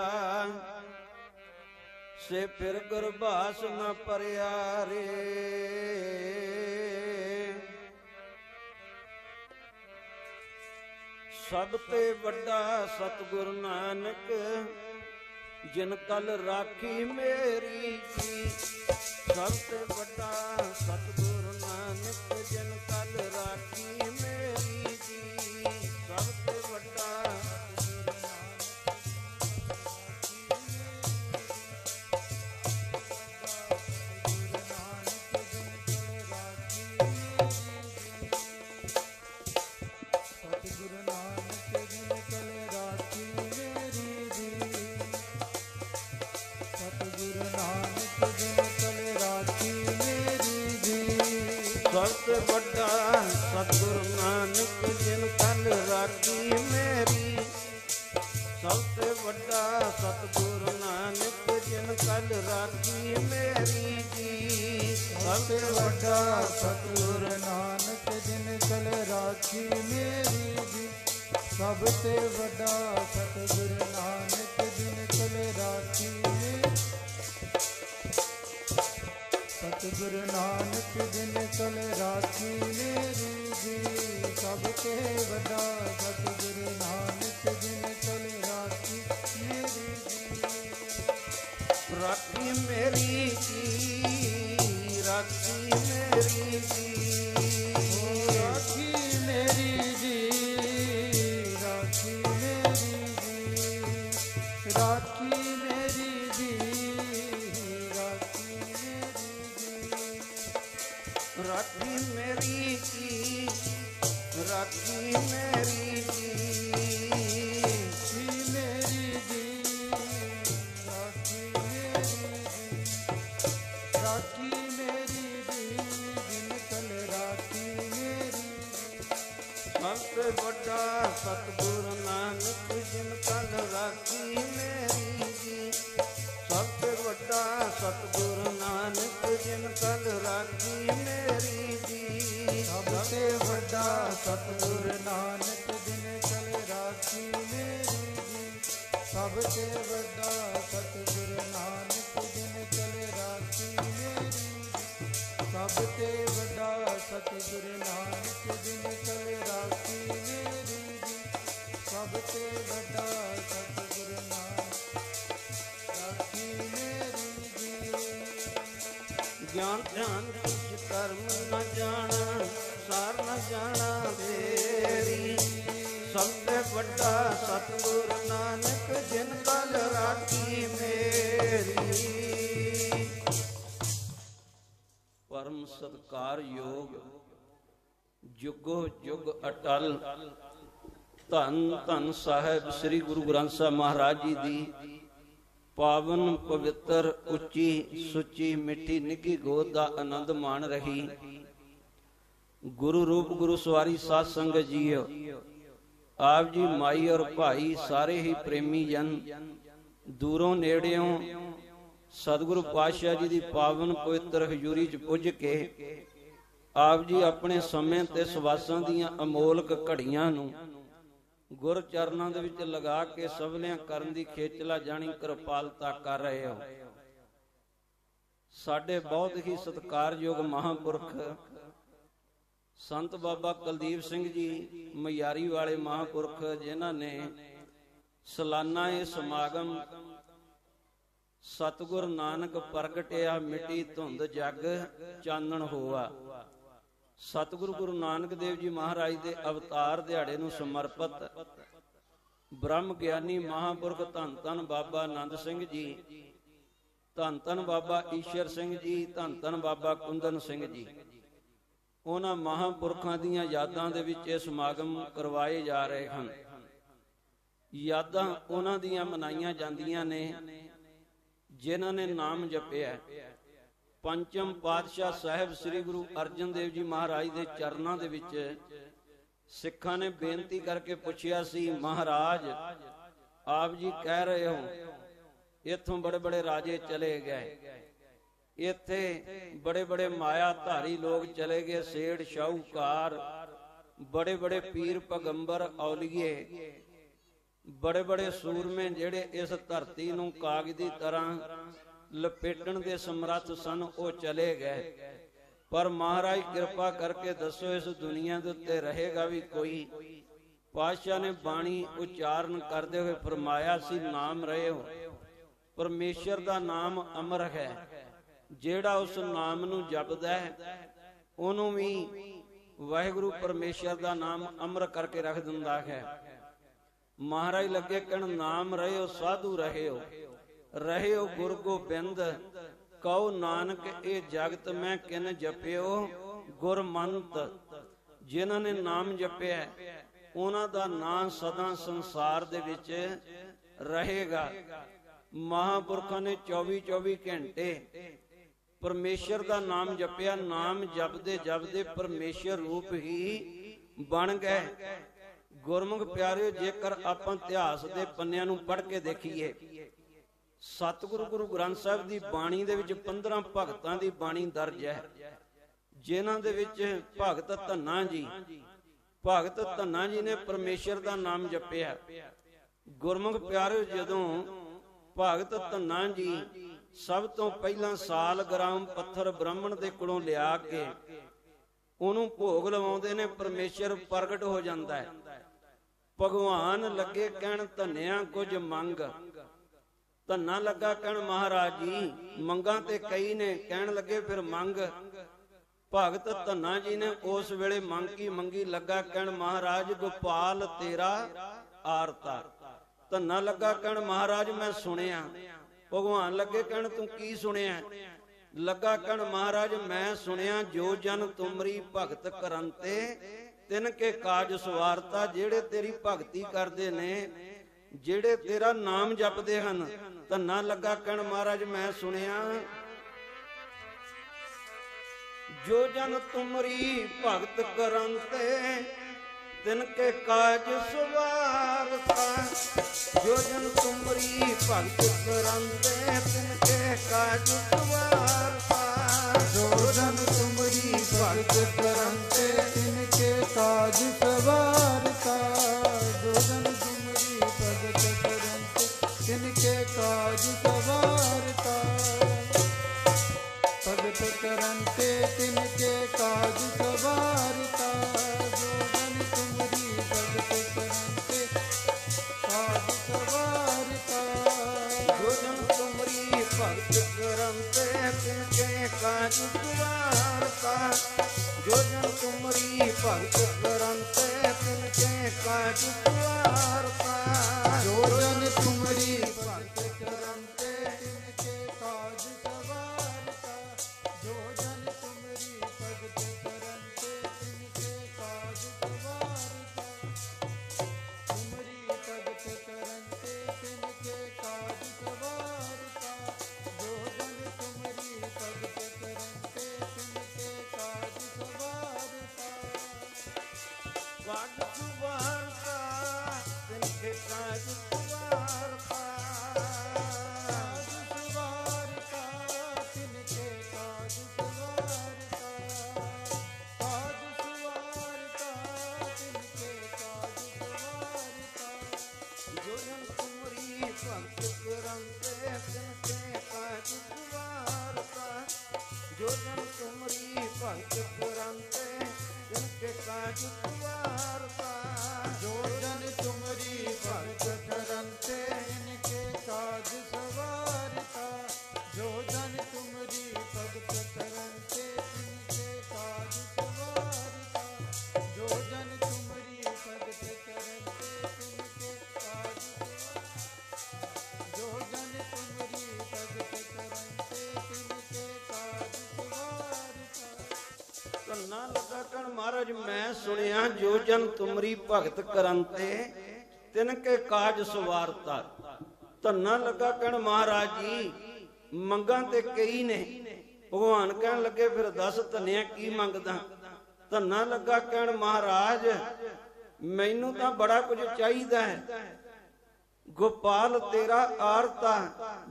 ਸੇ ਫਿਰ ਗਰਭਾਸ ਨ ਪਰਿਆ ਰੇ। ਸਭ ਤੇ ਵੱਡਾ ਸਤਿਗੁਰ ਨਾਨਕ ਜਿਨ ਕਲ ਰਾਖੀ ਮੇਰੀ ਜੀ। ਸਭ ਤੇ ਵੱਡਾ ਸਤਿਗੁਰ ਨਾਨਕ ਜਿਨ ਕਲ ਰਾਖੀ ਮੇਰੀ ਜੀ। ਸਭ ਤੇ ਵੱਡਾ ਵੱਡਾ ਸਤਿਗੁਰ ਨਾਨਕ ਜਿਨ ਕਲ ਰਾਖੀ ਮੇਰੀ। ਸਭ ਤੇ ਵੱਡਾ ਸਤਿਗੁਰ ਨਾਨਕ ਜਿਨ ਕਲ ਰਾਖੀ ਮੇਰੀ ਜੀ। ਸਭ ਤੇ ਵੱਡਾ ਸਤਿਗੁਰ ਨਾਨਕ ਜਿਨ ਕਲ ਰਾਖੀ ਮੇਰੀ ਜੀ। ਸਭ ਤੇ ਵੱਡਾ ਸਤਿਗੁਰ ਨਾਨਕ ਜਿਨ ਕਲ ਰਾਖੀ ਮੇਰੀ। ਸਤਿਗੁਰ ਨਾਨਕ ਜਿਨ ਕਲ ਰਾਖੀ ਮੇਰੀ ਜੀ। ਸਭ ਤੇ ਵੱਡਾ ਸਤਿਗੁਰ ਨਾਨਕ ਜਿਨ ਕਲ ਰਾਖੀ ਮੇਰੀ ਜੀ। ਰਾਖੀ ਮੇਰੀ ਜੀ, ਰਾਖੀ ਮੇਰੀ ਜੀ, ਰਾਖੀ ਮੇਰੀ ਜੀ, ਰਾਖੀ ਮੇਰੀ ਜੀ, ਰਾਖੀ ਮੇਰੀ ਜੀ, ਰਾਖੀ ਮੇਰੀ ਜੀ, ਰਾਖੀ ਮੇਰੀ ਜੀ, ਰਾਖੀ ਮੇਰੀ ਜੀ, ਰਾਖੀ ਮੇਰੀ ਜੀ, ਰਾਖੀ ਮੇਰੀ ਜੀ, ਜਿਨ ਕਲ ਰਾਖੀ ਮੇਰੀ ਜੀ। ਸਭ ਤੋਂ ਵੱਡਾ ਸਤਿਗੁਰ ਨਾਨਕ ਜਿਨ ਕਲ ਰਾਖੀ ਮੇਰੀ ਜੀ। ਸਭ ਤੋਂ ਵੱਡਾ ਸਤਿਗੁਰ ਨਾਨਕ ਜਿਨ ਕਲ ਰਾਖੀ ਮੇਰੀ ਜੀ। ਸਭ ਤੋਂ ਵੱਡਾ ਸਤਿਗੁਰ ਨਾਨਕ ਜਿਨ ਕਲ ਰਾਖੀ ਮੇਰੀ ਜੀ। ਸਭ ਤੋਂ ਵੱਡਾ ਸਤਿਗੁਰ ਨਾਨਕ ਜਿਨ ਕਲ ਰਾਖੀ ਮੇਰੀ ਜੀ। ਸਭ ਤੋਂ ਵੱਡਾ ਸਤਿਗੁਰ ਨਾਨਕ ਜਿਨ ਕਲ ਰਾਖੀ ਮੇਰੀ ਜੀ। ਸਭ ਤੋਂ ਵੱਡਾ ਸਤਿਗੁਰ ਨਾਨਕ ਰਾਖੀ ਮੇਰੀ ਜੀ। ਗਿਆਨ ਧਿਆਨ ਕਿਛ ਕਰਮ ਨ ਜਾਣਾ, ਸਾਰ ਨ ਜਾਣਾ ਤੇਰੀ। ਸਭ ਤੋਂ ਵੱਡਾ ਸਤਿਗੁਰ ਨਾਨਕ ਜਿਨ ਕਲ ਰਾਖੀ ਮੇਰੀ। ਪਰਮ ਸਤਿਕਾਰ ਯੋਗ ਜੁਗੋ ਜੁਗ ਅਟਲ ਧੰਨ ਧੰਨ ਸਾਹਿਬ ਸ੍ਰੀ ਗੁਰੂ ਗ੍ਰੰਥ ਸਾਹਿਬ ਮਹਾਰਾਜ ਜੀ ਦੀ ਪਾਵਨ ਪਵਿੱਤਰ ਉੱਚੀ ਸੁੱਚੀ ਮਿੱਠੀ ਨਿੱਘੀ ਗੋਦ ਦਾ ਆਨੰਦ ਮਾਣ ਰਹੀ। ਗੁਰੂ ਰੂਪ ਗੁਰੂ ਸਵਾਰੀ ਸਾਧ ਸੰਗਤ ਜੀਓ, ਆਪ ਜੀ ਮਾਈ ਔਰ ਭਾਈ ਸਾਰੇ ਹੀ ਪ੍ਰੇਮੀ ਜਨ ਦੂਰੋਂ ਨੇੜਿਓਂ ਸਤਿਗੁਰੂ ਪਾਤਸ਼ਾਹ ਜੀ ਦੀ ਪਾਵਨ ਪਵਿੱਤਰ ਹਜ਼ੂਰੀ 'ਚ ਪੁੱਜ ਕੇ ਆਪ ਜੀ ਆਪਣੇ ਸਮੇਂ ਤੇ ਸਵਾਸਾਂ ਦੀਆਂ ਅਮੋਲਕ ਘੜੀਆਂ ਨੂੰ ਗੁਰ ਚਰਨਾਂ ਦੇ ਵਿੱਚ ਲਗਾ ਕੇ ਸਵਲਿਆਂ ਕਰਨ ਦੀ ਖੇਚਲਾ ਜਾਣੀ ਕਿਰਪਾਲਤਾ ਕਰ ਰਹੇ ਹੋ। ਸਾਡੇ ਬਹੁਤ ਹੀ ਸਤਿਕਾਰਯੋਗ ਮਹਾਂਪੁਰਖ ਸੰਤ ਬਾਬਾ ਕੁਲਦੀਪ ਸਿੰਘ ਜੀ ਮਿਆਰੀ ਵਾਲੇ ਮਹਾਂਪੁਰਖ, ਜਿਨ੍ਹਾਂ ਨੇ ਸਾਲਾਨਾ ਇਹ ਸਮਾਗਮ ਸਤਿਗੁਰ ਨਾਨਕ ਪ੍ਰਗਟਿਆ ਮਿੱਟੀ ਧੁੰਦ ਜਗ ਚਾਨਣ ਹੋਆ, ਸਤਿਗੁਰੂ ਗੁਰੂ ਨਾਨਕ ਦੇਵ ਜੀ ਮਹਾਰਾਜ ਦੇ ਅਵਤਾਰ ਦਿਹਾੜੇ ਨੂੰ ਸਮਰਪਿਤ ਬ੍ਰਹਮ ਗਿਆਨੀ ਮਹਾਂਪੁਰਖ ਧੰਨ ਧੰਨ ਬਾਬਾ ਆਨੰਦ ਸਿੰਘ ਜੀ, ਧੰਨ ਧੰਨ ਬਾਬਾ ਈਸ਼ਰ ਸਿੰਘ ਜੀ, ਧੰਨ ਧੰਨ ਬਾਬਾ ਕੁੰਦਨ ਸਿੰਘ ਜੀ, ਉਹਨਾਂ ਮਹਾਂਪੁਰਖਾਂ ਦੀਆਂ ਯਾਦਾਂ ਦੇ ਵਿੱਚ ਇਹ ਸਮਾਗਮ ਕਰਵਾਏ ਜਾ ਰਹੇ ਹਨ। ਯਾਦਾਂ ਉਹਨਾਂ ਦੀਆਂ ਮਨਾਈਆਂ ਜਾਂਦੀਆਂ ਨੇ ਜਿਨ੍ਹਾਂ ਨੇ ਨਾਮ ਜਪਿਆ। ਪੰਚਮ ਪਾਤਸ਼ਾਹ ਸਾਹਿਬ ਸ੍ਰੀ ਗੁਰੂ ਅਰਜਨ ਦੇਵ ਜੀ ਮਹਾਰਾਜ ਦੇ ਚਰਨਾਂ ਦੇ ਵਿੱਚ ਸਿੱਖਾਂ ਨੇ ਬੇਨਤੀ ਕਰਕੇ ਪੁੱਛਿਆ ਸੀ, ਮਹਾਰਾਜ ਆਪ ਜੀ ਕਹਿ ਰਹੇ ਹੋ ਇੱਥੋਂ ਬੜੇ ਬੜੇ ਰਾਜੇ ਚਲੇ ਗਏ, ਇੱਥੇ ਬੜੇ ਬੜੇ ਮਾਇਆ ਧਾਰੀ ਲੋਕ ਚਲੇ ਗਏ, ਸੇਠ ਸ਼ਾਹੂਕਾਰ, ਬੜੇ ਬੜੇ ਪੀਰ ਪੈਗੰਬਰ ਔਲੀਏ, ਬੜੇ ਬੜੇ ਸੂਰਮੇ ਜਿਹੜੇ ਇਸ ਧਰਤੀ ਨੂੰ ਕਾਗਜ਼ ਦੀ ਤਰ੍ਹਾਂ ਲਪੇਟਣ ਦੇ ਸਮਰੱਥ ਸਨ, ਉਹ ਚਲੇ ਗਏ। ਪਰ ਮਹਾਰਾਜ ਕਿਰਪਾ ਕਰਕੇ ਦੱਸੋ ਇਸ ਦੁਨੀਆ ਦੇ ਉੱਤੇ ਰਹੇਗਾ ਵੀ ਕੋਈ? ਪਾਤਸ਼ਾਹ ਨੇ ਬਾਣੀ ਉਚਾਰਨ ਕਰਦੇ ਹੋਏ ਫਰਮਾਇਆ ਸੀ, ਨਾਮ ਰਹੇ ਹੋ। ਪਰਮੇਸ਼ਰ ਦਾ ਨਾਮ ਅਮਰ ਹੈ, ਜਿਹੜਾ ਉਸ ਨਾਮ ਨੂੰ ਜਪਦਾ ਹੈ ਉਹਨੂੰ ਵੀ ਵਾਹਿਗੁਰੂ ਪਰਮੇਸ਼ਰ ਦਾ ਨਾਮ ਅਮਰ ਕਰਕੇ ਰੱਖ ਦਿੰਦਾ ਹੈ। ਮਹਾਰਾਜ ਲੱਗੇ ਕਹਿਣ, ਨਾਮ ਰਹੇ ਹੋ ਸਾਧੂ ਰਹੇ ਹੋ ਗੁਰ ਗੋਬਿੰਦ, ਕਹੋ ਨਾਨਕ ਇਹ ਜਗਤ ਮੈਂ ਕਿਨ ਜਪਿਓ ਗੁਰਮੰਤ। ਜਿਨ੍ਹਾਂ ਨੇ ਨਾਮ ਜਪਿਆ ਉਹਨਾਂ ਦਾ ਨਾਮ ਸਦਾ ਸੰਸਾਰ ਦੇ ਵਿੱਚ ਰਹੇਗਾ। ਮਹਾਂਪੁਰਖਾਂ ਨੇ 24 ਘੰਟੇ ਪਰਮੇਸ਼ਰ ਦਾ ਨਾਮ ਜਪਿਆ। ਨਾਮ ਜਪਦੇ ਜਪਦੇ ਪਰਮੇਸ਼ਰ ਰੂਪ ਹੀ ਬਣ ਗਏ। ਗੁਰਮੁਖ ਪਿਆਰਿਓ, ਜੇਕਰ ਆਪਾਂ ਇਤਿਹਾਸ ਦੇ ਪੰਨਿਆਂ ਨੂੰ ਪੜ੍ਹ ਕੇ ਦੇਖੀਏ, ਸਤਿਗੁਰੂ ਗੁਰੂ ਗ੍ਰੰਥ ਸਾਹਿਬ ਦੀ ਬਾਣੀ ਦੇ ਵਿੱਚ 15 ਭਗਤਾਂ ਦੀ ਬਾਣੀ ਦਰਜ ਹੈ, ਜਿਨ੍ਹਾਂ ਦੇ ਵਿੱਚ ਭਗਤ ਧੰਨਾ ਜੀ ਨੇ ਪਰਮੇਸ਼ਰ ਦਾ ਨਾਮ ਜਪਿਆ। ਗੁਰਮੁਖ ਪਿਆਰਿਓ, ਜਦੋਂ ਭਗਤ ਧੰਨਾ ਜੀ ਸਭ ਤੋਂ ਪਹਿਲਾਂ ਸਾਲ ਗ੍ਰਾਮ ਪੱਥਰ ਬ੍ਰਾਹਮਣ ਦੇ ਕੋਲੋਂ ਲਿਆ ਕੇ ਉਹਨੂੰ ਭੋਗ ਲਵਾਉਂਦੇ ਨੇ, ਪਰਮੇਸ਼ਰ ਪ੍ਰਗਟ ਹੋ ਜਾਂਦਾ ਹੈ। ਭਗਵਾਨ ਲੱਗੇ ਕਹਿਣ, ਧੰਨਿਆ ਕੁਝ ਮੰਗ। ਧੰਨਾ ਲੱਗਾ ਕਹਿਣ, ਮਹਾਰਾਜ ਜੀ ਮੰਗਾਂ ਤੇ ਕਈ ਨੇ। ਕਹਿਣ ਲੱਗੇ ਫਿਰ ਮੰਗ। ਭਗਤ ਧੰਨਾ ਜੀ ਨੇ ਉਸ ਵੇਲੇ ਮੰਗ ਕੀ ਮੰਗੀ? ਲੱਗਾ ਕਹਿਣ, ਮਹਾਰਾਜ ਗੋਪਾਲ ਤੇਰਾ ਆਰਤਾ। ਧੰਨਾ ਲੱਗਾ ਕਹਿਣ, ਮਹਾਰਾਜ ਮੈਂ ਸੁਣਿਆ। ਭਗਵਾਨ ਲੱਗੇ ਕਹਿਣ, ਤੂੰ ਕੀ ਸੁਣਿਆ? ਲੱਗਾ ਕਹਿਣ, ਮਹਾਰਾਜ ਮੈਂ ਸੁਣਿਆ, ਜੋ ਜਨ ਤੁਮਰੀ ਭਗਤ ਕਰੰਤੇ ਤਿਨ ਕੇ ਕਾਜ ਸਵਾਰਤਾ। ਜਿਹੜੇ ਤੇਰੀ ਭਗਤੀ ਕਰਦੇ ਨੇ, ਜਿਹੜੇ ਤੇਰਾ ਨਾਮ ਜਪਦੇ ਹਨ। ਧੰਨਾ ਲੱਗਾ ਕਹਿਣ, ਮਹਾਰਾਜ ਮੈਂ ਸੁਣਿਆ, ਜੋ ਜਨ ਤੁਮਰੀ ਭਗਤ ਕਰੰਤੇ ਤਿਨ ਕੇ ਕਾਜ ਸਵਾਰਤਾ। ਜੋ ਜਨ ਤੁਮਰੀ ਭਗਤ ਕਰੰਤੇ ਤਿਨ ਕੇ ਕਾਜ ਸਵਾਰਤਾ। ਜੋ ਜਨ ਤੁਮਰੀ ਭਗਤ ਕਰੰਤੇ ਤਿਨ ਕੇ ਕਾਜ ਸਵਾਰਤਾ। ਜੋ ਜਨ ਤੁਮਰੀ ਭਗਤ ਕਰੰਤੇ ਤਿਨ ਕੇ ਕਾਜ ਸਵਾਰਤਾ। ਭਗਤ ਕਰੰਤੇ ਤਿਨ ਕੇ ਕਾਜ ਸਵਾਰਤਾ। ਜੋ ਜਨ ਤੁਮਰੀ ਭਗਤ ਕਰੰਤੇ ਕਾਜ ਸਵਾਰਤਾ। ਜੋ ਜਨ ਤੁਮਰੀ ਭਗਤ ਕਰੰਤੇ ਤਿਨ ਕੇ ਕਾਜ ਸਵਾਰਤਾ। ਜੋ ਜਨ ਤੁਮਰੀ ਭਗਤ ਕਰੰਤੇ ਤਿਨ ਕੇ ਕਾਜ ਸਵਾਰਤਾ। ਜੋ ਜਨ ਤੁਮਰੀ ਭਗਤ ਕਰੰਤੇ ਤਿਨ ਕੇ ਕਾਜ ਸਵਾਰਤਾ। ਜੋ ਜਨ ਤੁਮਰੀ ਭਗਤ ਕਰੰਤੇ ਤਿਨ ਕੇ ਕਾਜ ਸਵਾਰਤਾ। ਤੁਮਰੀ ਭਗਤ ਕਰੰਤੇ ਤਿਨ ਕੇ ਕਾਜ ਸਵਾਰਤਾ। ਜੋ ਜਨ ਤੁਮਰੀ ਭਗਤ ਕਰੰਤੇ ਤਿਨ ਕੇ ਕਾਜ ਸਵਾਰਤਾ। ਕਾਜ ਸਵਾਰਤਾ ਤਿਨ ਕੇ ਕਾਜ ਸਵਾਰਤਾ। ਕਾਜ ਸਵਾਰਤਾ ਤਿਨ ਕੇ ਕਾਜ ਸਵਾਰਤਾ। ਕਾਜ ਸਵਾਰਤਾ ਤਿਨ ਕੇ ਕਾਜ ਸਵਾਰਤਾ। ਜੋ ਜਨ ਤੁਮਰੀ ਭਗਤ ਕਰੰਤੇ ਤਿਨ ਕੇ ਕਾਜ ਸਵਾਰਤਾ। ਜੋ ਜਨ ਤੁਮਰੀ ਭਗਤ ਕਰੰਤੇ ਤਿਨ ਕੇ ਕਾਜ ਸਵਾਰਤਾ। ਜੋ ਜਨ ਤੁਮਰੀ ਭਗਤ ਕਰੰਤੇ ਤਿਨ ਕੇ ਕਾਜ ਸਵਾਰਤਾ। ਜੋ ਜਨ ਤੁਮਰੀ ਭਗਤ ਕਰੰਤੇ ਤਿਨ ਕੇ ਕਾਜ ਸਵਾਰਤਾ। ਜੋ ਜਨ ਤੁਮਰੀ ਭਗਤ ਕਰੰਤੇ ਤਿਨ ਕੇ ਕਾਜ ਸਵਾਰਤਾ। ਜੋ ਜਨ ਤੁਮਰੀ ਭਗਤ ਕਰੰਤੇ ਤਿਨ ਕੇ ਕਾਜ ਸਵਾਰਤਾ। ਧੰਨਾ ਲੱਗਾ मैं सुनिया जो जन तुमरी भगत करंते तिनके काज सवारता। धन्ना लगा कहण महाराज जी मंगां ते कई ने। भगवान कहण लगे फिर दस धन्निया की मंगदा। धन्ना लगा कहण महाराज मैनू तां बड़ा कुछ चाहिदा है। गोपाल तेरा आरता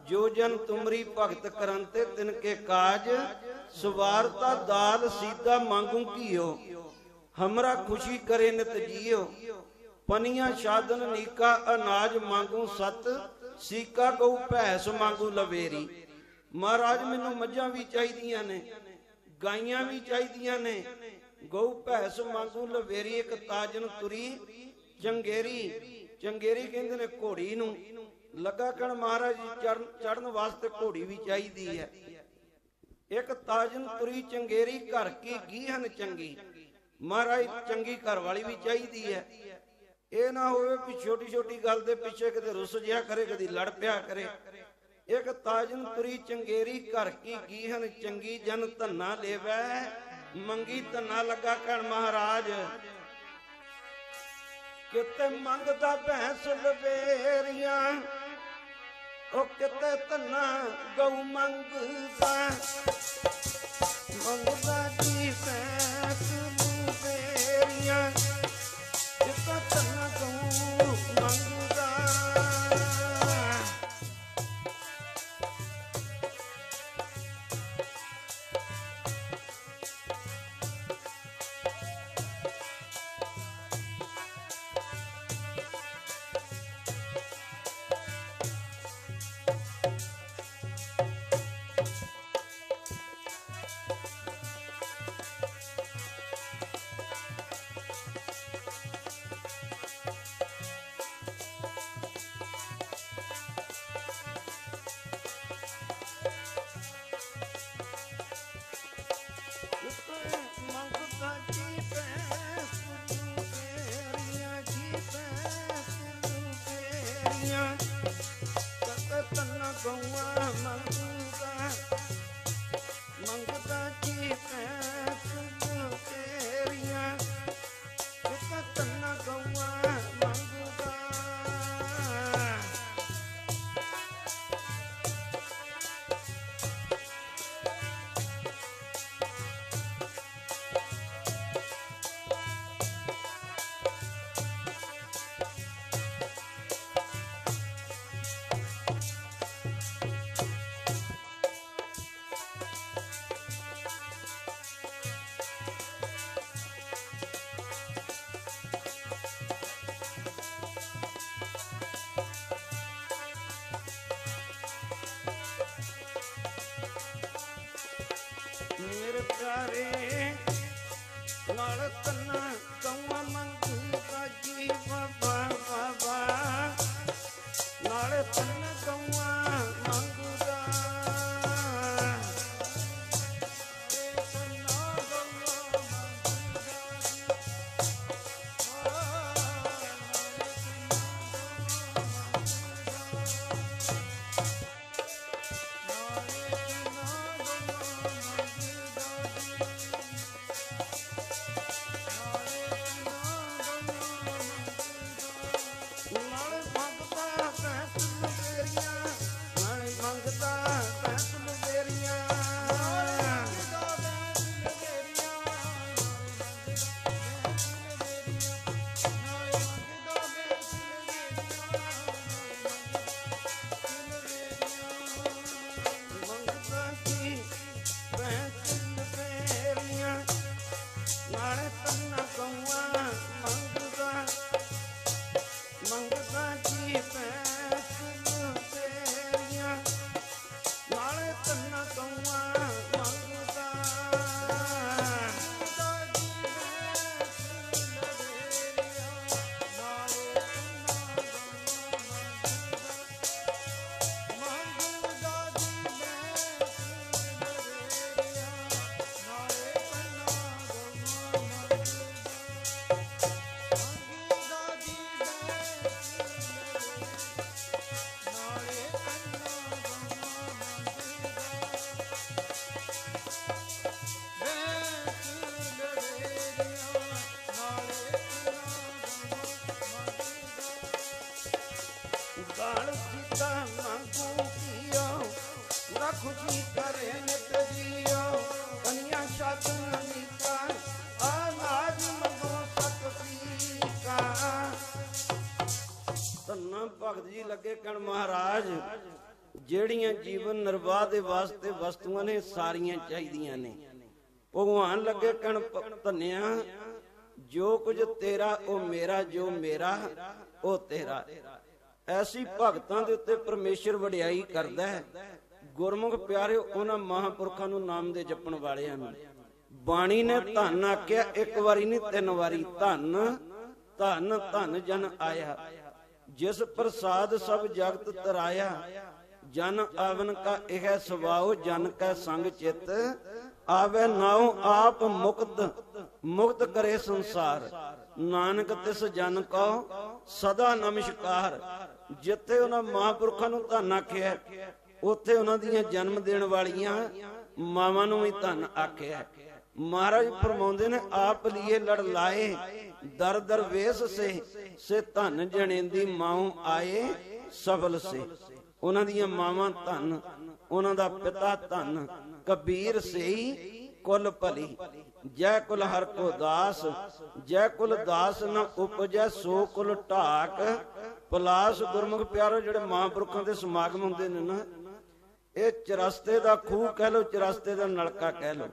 जो जन तुमरी भगत करंते तिनके काज सवारता। दाल सीधा मांगू कियो हमरा खुशी करे नित जियो। पनिया शादन नीका अनाज मांगू सत। सीका गऊ भैंस मांगू लवेरी। महाराज मैनू मझां भी चाहिदियां ने गाइयां भी चाहिदियां ने गऊ भैंस मांगू लवेरी। एक ताजन तुरी चंगेरी। चंगेरी कहंदे ने घोड़ी नूं। लगा कहण महाराज जी चढ़न वास्ते घोड़ी भी चाहिदी है। एक ताजन तुरी चंगेरी घर की गीहन चंगी। महाराज चंगी घर वाली भी चाहिदी है। ਇਹ ਨਾ ਹੋਵੇ ਵੀ ਛੋਟੀ ਛੋਟੀ ਗੱਲ ਦੇ ਪਿੱਛੇ ਕਿਤੇ ਰੁੱਸ ਜਿਆ ਕਰੇ ਕਦੀ ਲੜ ਪਿਆ ਕਰੇ। ਇੱਕ ਤਾਜਨ ਤੁਰੀ ਚੰਗੇਰੀ ਘਰ ਕੀ ਗੀਹਨ ਚੰਗੀ ਜਨ ਧੰਨਾ ਲੇਵੈ ਮੰਗੀ। ਧੰਨਾ ਲੱਗਾ ਕਹਿਣ ਮਹਾਰਾਜ ਕਿਤੇ ਮੰਗਦਾ ਭੈਂਸ ਲਵੇਰੀਆਂ ਉਹ ਕਿਤੇ ਧੰਨਾ ਗਊ ਮੰਗਦਾ। ਮੰਗਦਾ ਜੀ ਭੈਂਸ ਲਵੇਰੀਆਂ ਕਿਤੇ ਧੰਨਾ ਗਊ ਮੰਗਦਾ। ਮੇਰੇ ਪਿਆਰੇ ਨਾਲ ਤੰਨਾ ਕੌਆ ਮੰਗਦਾ ਜੀ ਬਾਬਾ ਬਾਬਾ ਨਾਲ ਤੰਨਾ ਕੌਆ ਮੰਗਦਾ। Hare लाल सीता मांगू कियो रखु जी करे नित जियो कन्या साधन नीता अनाज मंगो सत पीका। धन्ना भगत जी लगे कहण महाराज ਜਿਹੜੀਆਂ ਜੀਵਨ ਨਿਰਵਾਹ ਦੇ ਵਾਸਤੇ ਵਸਤੂਆਂ ਨੇ ਸਾਰੀਆਂ ਚਾਹੀਦੀਆਂ ਨੇ। ਭਗਵਾਨ ਲੱਗੇ ਕਹਿਣ ਧੰਨਿਆ ਜੋ ਕੁਝ ਤੇਰਾ ਉਹ ਮੇਰਾ, ਜੋ ਮੇਰਾ ਉਹ ਤੇਰਾ। ਐਸੀ ਭਗਤਾਂ ਦੇ ਉੱਤੇ ਪਰਮੇਸ਼ਰ ਵਡਿਆਈ ਕਰਦਾ ਹੈ। ਗੁਰਮੁਖ ਪਿਆਰਿਓ ਉਹਨਾਂ ਮਹਾਂਪੁਰਖਾਂ ਨੂੰ ਨਾਮ ਦੇ ਜਪਣ ਵਾਲਿਆਂ ਨੂੰ ਬਾਣੀ ਨੇ ਧੰਨ ਆਖਿਆ ਇੱਕ ਵਾਰੀ ਨਹੀਂ 3 ਵਾਰੀ। ਧੰਨ ਧੰਨ ਧੰਨ ਜਨ ਆਇਆ ਜਿਸ ਪ੍ਰਸਾਦ ਸਭ ਜਗਤ ਤਰਾਇਆ ਜਨ ਆਵਨ ਕਾ ਇਹ ਸੁਭਾਉ ਜਨ ਕੈ ਸੰਗ ਚਿਤ ਆਵੇ ਨਾਉ ਆਪ ਮੁਕਤ ਕਰੇ ਸੰਸਾਰ ਨਾਨਕ ਤਿਸ ਜਨ ਕੋ ਸਦਾ ਨਮਸਕਾਰ। ਜਿੱਥੇ ਉਹਨਾਂ ਮਹਾਂਪੁਰਖਾਂ ਨੂੰ ਧੰਨ ਆਖਿਆ ਉੱਥੇ ਉਹਨਾਂ ਦੀਆਂ ਜਨਮ ਦੇਣ ਵਾਲੀਆਂ ਮਾਵਾਂ ਨੂੰ ਵੀ ਧੰਨ ਆਖਿਆ। ਮਹਾਰਾਜ ਫਰਮਾਉਂਦੇ ਨੇ ਆਪ ਲੀਏ ਲੜ ਲਾਏ ਦਰ ਦਰ ਵੇਸ ਸੇ ਧੰਨ ਜਣੇਂਦੀ ਮਾਉ ਆਏ ਸਫਲ ਸੇ। ਉਹਨਾਂ ਦੀਆਂ ਮਾਵਾਂ ਧੰਨ, ਉਹਨਾਂ ਦਾ ਪਿਤਾ ਧੰਨ। ਕਬੀਰ ਸਈ ਕੁਲ ਭਲੀ ਜੈ ਕੁਲ ਹਰ ਕੋ ਦਾਸ ਜੈ ਕੁਲ ਦਾਸ ਨ ਉਪਜੈ ਸੋ ਕੁਲ ਢਾਕ ਪਲਾਸ। ਗੁਰਮੁਖ ਪਿਆਰੋ ਜਿਹੜੇ ਮਹਾਂਪੁਰਖਾਂ ਦੇ ਸਮਾਗਮ ਹੁੰਦੇ ਨੇ ਨਾ ਇਹ ਚਰਸਤੇ ਦਾ ਖੂਹ ਕਹਿ ਲੋ, ਚਰਸਤੇ ਦਾ ਨਲਕਾ ਕਹਿ ਲੋ।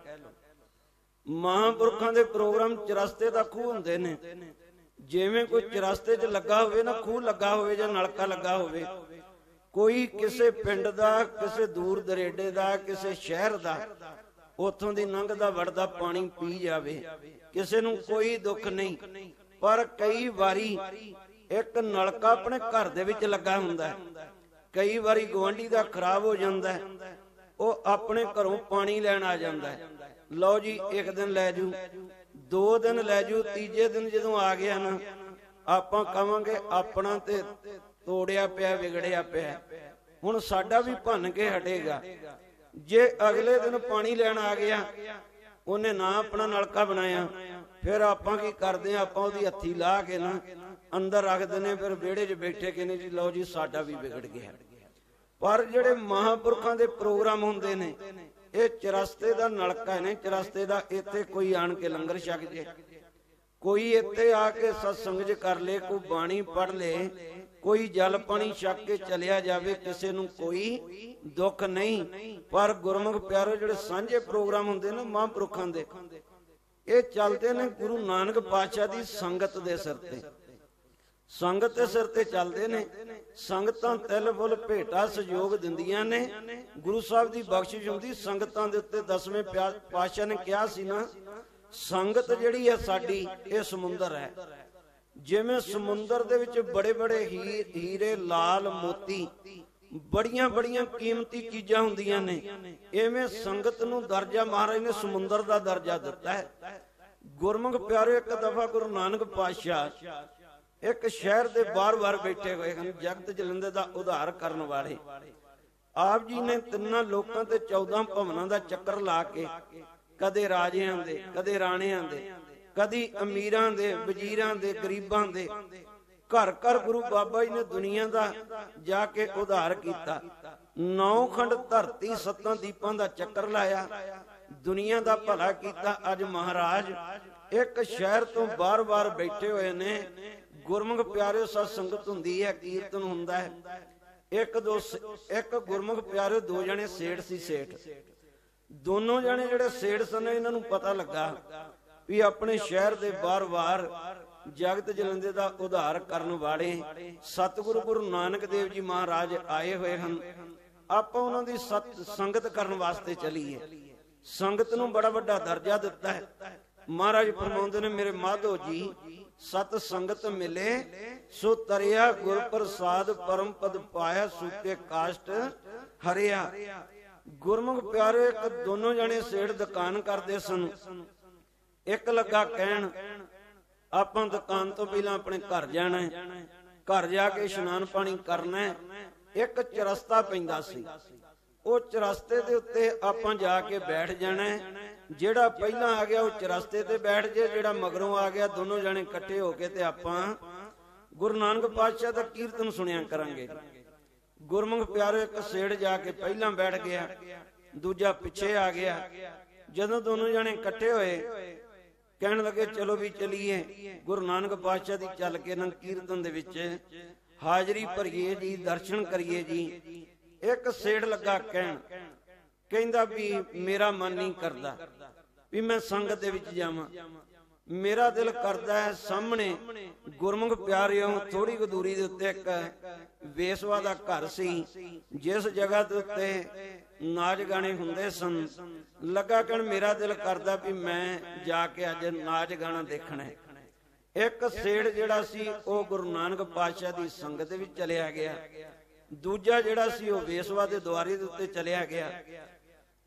ਮਹਾਂਪੁਰਖਾਂ ਦੇ ਪ੍ਰੋਗਰਾਮ ਚਰਸਤੇ ਦਾ ਖੂਹ ਹੁੰਦੇ ਨੇ। ਜਿਵੇਂ ਕੋਈ ਚਰਸਤੇ 'ਚ ਲੱਗਾ ਹੋਵੇ ਨਾ, ਖੂਹ ਲੱਗਾ ਹੋਵੇ ਜਾਂ ਨਲਕਾ ਲੱਗਾ ਹੋਵੇ, ਕੋਈ ਕਿਸੇ ਪਿੰਡ ਦਾ, ਕਿਸੇ ਦੂਰ ਦਰੇਡੇ ਦਾ, ਕਿਸੇ ਸ਼ਹਿਰ ਦਾ ਉੱਥੋਂ ਦੀ ਲੰਘਦਾ ਵੜਦਾ ਪਾਣੀ ਪੀ ਜਾਵੇ, ਕਿਸੇ ਨੂੰ ਕੋਈ ਦੁੱਖ ਨਹੀਂ। ਪਰ ਕਈ ਵਾਰੀ ਇੱਕ ਨਲਕਾ ਆਪਣੇ ਘਰ ਦੇ ਵਿੱਚ ਲੱਗਾ ਹੁੰਦਾ ਹੈ, ਕਈ ਵਾਰੀ ਗੁਆਂਢੀ ਦਾ ਖਰਾਬ ਹੋ ਜਾਂਦਾ, ਉਹ ਆਪਣੇ ਘਰੋਂ ਪਾਣੀ ਲੈਣ ਆ ਜਾਂਦਾ। ਲਓ ਜੀ ਇੱਕ ਦਿਨ ਲੈ ਜੂ, 2 ਦਿਨ ਲੈ ਜੂ, ਤੀਜੇ ਦਿਨ ਜਦੋਂ ਆ ਗਿਆ ਨਾ ਆਪਾਂ ਕਵਾਂਗੇ ਆਪਣਾ ਤੇ ਤੋੜਿਆ ਪਿਆ, ਵਿਗੜਿਆ ਪਿਆ, ਹੁਣ ਸਾਡਾ ਵੀ ਭੰਨ ਕੇ ਹਟੇਗਾ। ਜੇ ਅਗਲੇ ਦਿਨ ਪਾਣੀ ਲੈਣ ਆ ਗਿਆ, ਉਹਨੇ ਨਾ ਆਪਣਾ ਨਲਕਾ ਬਣਾਇਆ, ਫਿਰ ਆਪਾਂ ਕੀ ਕਰਦੇ ਆ, ਆਪਾਂ ਉਹਦੀ ਹੱਥੀ ਲਾ ਕੇ ਨਾ ਅੰਦਰ ਰੱਖ ਦਿੰਦੇ, ਫਿਰ ਵਿਹੜੇ 'ਚ ਬੈਠੇ ਕਹਿੰਦੇ ਜੀ ਲਓ ਜੀ ਸਾਡਾ ਵੀ ਵਿਗੜ ਗਿਆ। ਪਰ ਜਿਹੜੇ ਮਹਾਂਪੁਰਖਾਂ ਦੇ ਪ੍ਰੋਗਰਾਮ ਹੁੰਦੇ ਨੇ ਇਹ ਚਰਸਤੇ ਦਾ ਨਲਕਾ ਨੇ, ਚਰਸਤੇ ਦਾ। ਇੱਥੇ ਕੋਈ ਆਣ ਕੇ ਲੰਗਰ ਛਕ ਜੇ, ਕੋਈ ਇੱਥੇ ਆ ਕੇ ਸਤਸੰਗ 'ਚ ਕਰ ਲੇ, ਕੋਈ ਬਾਣੀ ਪੜ੍ਹ ਲੇ, ਕੋਈ ਜਲ ਪਾਣੀ ਛਕ ਕੇ ਚਲਿਆ ਜਾਵੇ, ਕਿਸੇ ਨੂੰ ਕੋਈ ਦੁੱਖ ਨਹੀਂ। ਪਰ ਗੁਰਮੁਖ ਪਿਆਰੋ ਜਿਹੜੇ ਸਾਂਝੇ ਪ੍ਰੋਗਰਾਮ ਹੁੰਦੇ ਨੇ ਮਹਾਂਪੁਰਖਾਂ ਦੇ, ਇਹ ਚੱਲਦੇ ਨੇ ਗੁਰੂ ਨਾਨਕ ਪਾਤਸ਼ਾਹ ਦੀ ਸੰਗਤ ਦੇ ਸਿਰ ਤੇ। ਸੰਗਤ ਦੇ ਸਿਰ ਤੇ ਚੱਲਦੇ ਨੇ। ਸੰਗਤਾਂ ਤਿਲ ਫੁੱਲ ਭੇਟਾ ਸਹਿਯੋਗ ਦਿੰਦੀਆਂ ਨੇ, ਗੁਰੂ ਸਾਹਿਬ ਦੀ ਬਖਸ਼ਿਸ਼ ਹੁੰਦੀ ਸੰਗਤਾਂ ਦੇ ਉੱਤੇ। 10ਵੇਂ ਪਾਤਸ਼ਾਹ ਨੇ ਕਿਹਾ ਸੀ ਨਾ, ਸੰਗਤ ਜਿਹੜੀ ਹੈ ਸਾਡੀ ਇਹ ਸਮੁੰਦਰ ਹੈ। ਜਿਵੇਂ ਸਮੁੰਦਰ ਦੇ ਵਿੱਚ ਬੜੇ ਬੜੇ ਹੀਰੇ, ਲਾਲ ਮੋਤੀ, ਬੜੀਆਂ ਬੜੀਆਂ ਕੀਮਤੀ ਚੀਜ਼ਾਂ ਹੁੰਦੀਆਂ ਨੇ, ਐਵੇਂ ਸੰਗਤ ਨੂੰ ਦਰਜਾ ਮਹਾਰਾਜ ਨੇ ਸਮੁੰਦਰ ਦਾ ਦਰਜਾ ਦਿੱਤਾ ਹੈ। ਗੁਰਮੁਖ ਪਿਆਰੇ ਇੱਕ ਦਫਾ ਗੁਰੂ ਨਾਨਕ ਪਾਤਸ਼ਾਹ ਇੱਕ ਸ਼ਹਿਰ ਦੇ ਬਾਹਰ ਬੈਠੇ ਹੋਏ ਹਨ, ਜਗਤ ਜਲੰਦੇ ਦਾ ਉਧਾਰ ਕਰਨ ਵਾਲੇ। ਆਪ ਜੀ ਨੇ 3 ਲੋਕਾਂ ਤੇ 14 ਭਵਨਾਂ ਦਾ ਚੱਕਰ ਲਾ ਕੇ, ਕਦੇ ਰਾਜਿਆਂ ਦੇ, ਕਦੇ ਰਾਣਿਆਂ ਦੇ, ਕਦੀ ਅਮੀਰਾਂ ਦੇ, ਵਜ਼ੀਰਾਂ ਦੇ, ਗਰੀਬਾਂ ਦੇ, ਘਰ ਘਰ ਗੁਰੂ ਬਾਬਾ ਜੀ ਨੇ ਦੁਨੀਆ ਦਾ ਜਾ ਕੇ ਉਧਾਰ ਕੀਤਾ। 9 ਖੰਡ ਧਰਤੀ 7 ਦੀਪਾਂ ਦਾ ਚੱਕਰ ਲਾਇਆ, ਦੁਨੀਆ ਦਾ ਭਲਾ ਕੀਤਾ। ਅੱਜ ਮਹਾਰਾਜ ਇੱਕ ਸ਼ਹਿਰ ਤੋਂ ਬਾਰ-ਬਾਰ ਬੈਠੇ ਹੋਏ ਨੇ। ਗੁਰਮੁਖ ਪਿਆਰਿਓ ਸਤ ਸੰਗਤ ਹੁੰਦੀ ਹੈ, ਕੀਰਤਨ ਹੁੰਦਾ ਹੈ। ਇੱਕ ਗੁਰਮੁਖ ਪਿਆਰਿਓ 2 ਜਣੇ ਸੇਠ ਸੀ। ਸੇਠ ਦੋਨੋਂ ਜਣੇ ਜਿਹੜੇ ਸੇਠ ਸਨ, ਇਹਨਾਂ ਨੂੰ ਪਤਾ ਲੱਗਾ ਵੀ ਆਪਣੇ ਸ਼ਹਿਰ ਦੇ ਬਾਰ-ਬਾਰ ਜਗਤ ਜਲੰਦੇ ਦਾ ਉਧਾਰ ਕਰਨ ਵਾਲੇ ਸਤਿਗੁਰੂ ਗੁਰੂ ਨਾਨਕ ਦੇਵ ਜੀ ਮਹਾਰਾਜ ਆਏ ਹੋਏ ਹਨ। ਆਪਾਂ ਉਹਨਾਂ ਦੀ ਸੰਗਤ ਕਰਨ ਵਾਸਤੇ ਚੱਲੀਏ। ਸੰਗਤ ਨੂੰ ਬੜਾ ਵੱਡਾ ਦਰਜਾ ਦਿੱਤਾ ਹੈ। ਮਹਾਰਾਜ ਫਰਮਾਉਂਦੇ ਨੇ, ਮੇਰੇ ਮਾਧੋ ਜੀ ਸਤ ਸੰਗਤ ਮਿਲੇ ਸੋ ਤਰਿਆ ਗੁਰ ਪ੍ਰਸਾਦ ਪਰਮ ਪਦ ਪਾਇਆ ਸੂਕੇ ਕਾਸ਼ਟ ਹਰਿਆ। ਗੁਰਮੁਖ ਪਿਆਰੇ ਇੱਕ ਦੋਨੋਂ ਜਣੇ ਸੇਠ ਦੁਕਾਨ ਕਰਦੇ ਸਨ। ਇੱਕ ਲੱਗਾ ਕਹਿਣ ਆਪਾਂ ਦੁਕਾਨ ਤੋਂ ਪਹਿਲਾਂ ਆਪਣੇ ਘਰ ਜਾਣਾ, ਘਰ ਜਾ ਕੇ ਇਸ਼ਨਾਨ ਪਾਣੀ ਕਰਨਾ। ਇੱਕ ਚਰਸਤਾ ਪੈਂਦਾ ਸੀ, ਉਹ ਚਰਸਤੇ ਦੇ ਉੱਤੇ ਆਪਾਂ ਜਾ ਕੇ ਬੈਠ ਜਾਣਾ। ਜਿਹੜਾ ਪਹਿਲਾਂ ਆ ਗਿਆ ਉਹ ਚਰਸਤੇ ਤੇ ਬੈਠ ਜੇ, ਜਿਹੜਾ ਮਗਰੋਂ ਆ ਗਿਆ ਦੋਨੋਂ ਜਣੇ ਇਕੱਠੇ ਹੋ ਕੇ ਤੇ ਆਪਾਂ ਗੁਰੂ ਨਾਨਕ ਪਾਤਸ਼ਾਹ ਦਾ ਕੀਰਤਨ ਸੁਣਿਆ ਕਰਾਂਗੇ। ਗੁਰਮੁਖ ਪਿਆਰੇ, ਇੱਕ ਸੇੜ ਜਾ ਕੇ ਪਹਿਲਾਂ ਬੈਠ ਗਿਆ, ਦੂਜਾ ਪਿੱਛੇ ਆ ਗਿਆ। ਜਦੋਂ ਦੋਨੋਂ ਜਣੇ ਇਕੱਠੇ ਹੋਏ, ਕਹਿਣ ਲੱਗੇ ਚਲੋ ਵੀ ਚਲੀਏ, ਗੁਰੂ ਨਾਨਕ ਪਾਤਸ਼ਾਹ ਦੀ ਚੱਲ ਕੇ ਨਾ ਕੀਰਤਨ ਦੇ ਵਿੱਚ ਹਾਜ਼ਰੀ ਭਰੀਏ ਜੀ, ਦਰਸ਼ਨ ਕਰੀਏ ਜੀ। ਇੱਕ ਸੇੜ ਲੱਗਾ ਕਹਿਣ, ਕਹਿੰਦਾ ਵੀ ਮੇਰਾ ਮਨ ਨਹੀਂ ਕਰਦਾ ਵੀ ਮੈਂ ਸੰਗਤ ਦੇ ਵਿੱਚ ਜਾਵਾਂ, ਮੇਰਾ ਦਿਲ ਕਰਦਾ ਹੈ ਸਾਹਮਣੇ ਗੁਰਮੁਖ ਪਿਆਰਿਓ ਥੋੜੀ ਕੁ ਦੂਰੀ ਦੇ ਉੱਤੇ ਇੱਕ ਵੇਸਵਾ ਦਾ ਘਰ ਸੀ, ਜਿਸ ਜਗ੍ਹਾ ਦੇ ਉੱਤੇ ਨਾਚ ਗਾਣੇ ਹੁੰਦੇ ਸਨ। ਲੱਗਾ ਕਹਿਣ ਮੇਰਾ ਦਿਲ ਕਰਦਾ ਵੀ ਮੈਂ ਜਾ ਕੇ ਅੱਜ ਨਾਚ ਗਾਣਾ ਦੇਖਣਾ। ਇੱਕ ਸੇੜ ਜਿਹੜਾ ਸੀ ਉਹ ਗੁਰੂ ਨਾਨਕ ਪਾਤਸ਼ਾਹ ਦੀ ਸੰਗਤ ਦੇ ਵਿੱਚ ਚਲਿਆ ਗਿਆ, ਦੂਜਾ ਜਿਹੜਾ ਸੀ ਉਹ ਵੇਸਵਾ ਦੇ ਦੁਆਰੇ ਦੇ ਉੱਤੇ ਚਲਿਆ ਗਿਆ।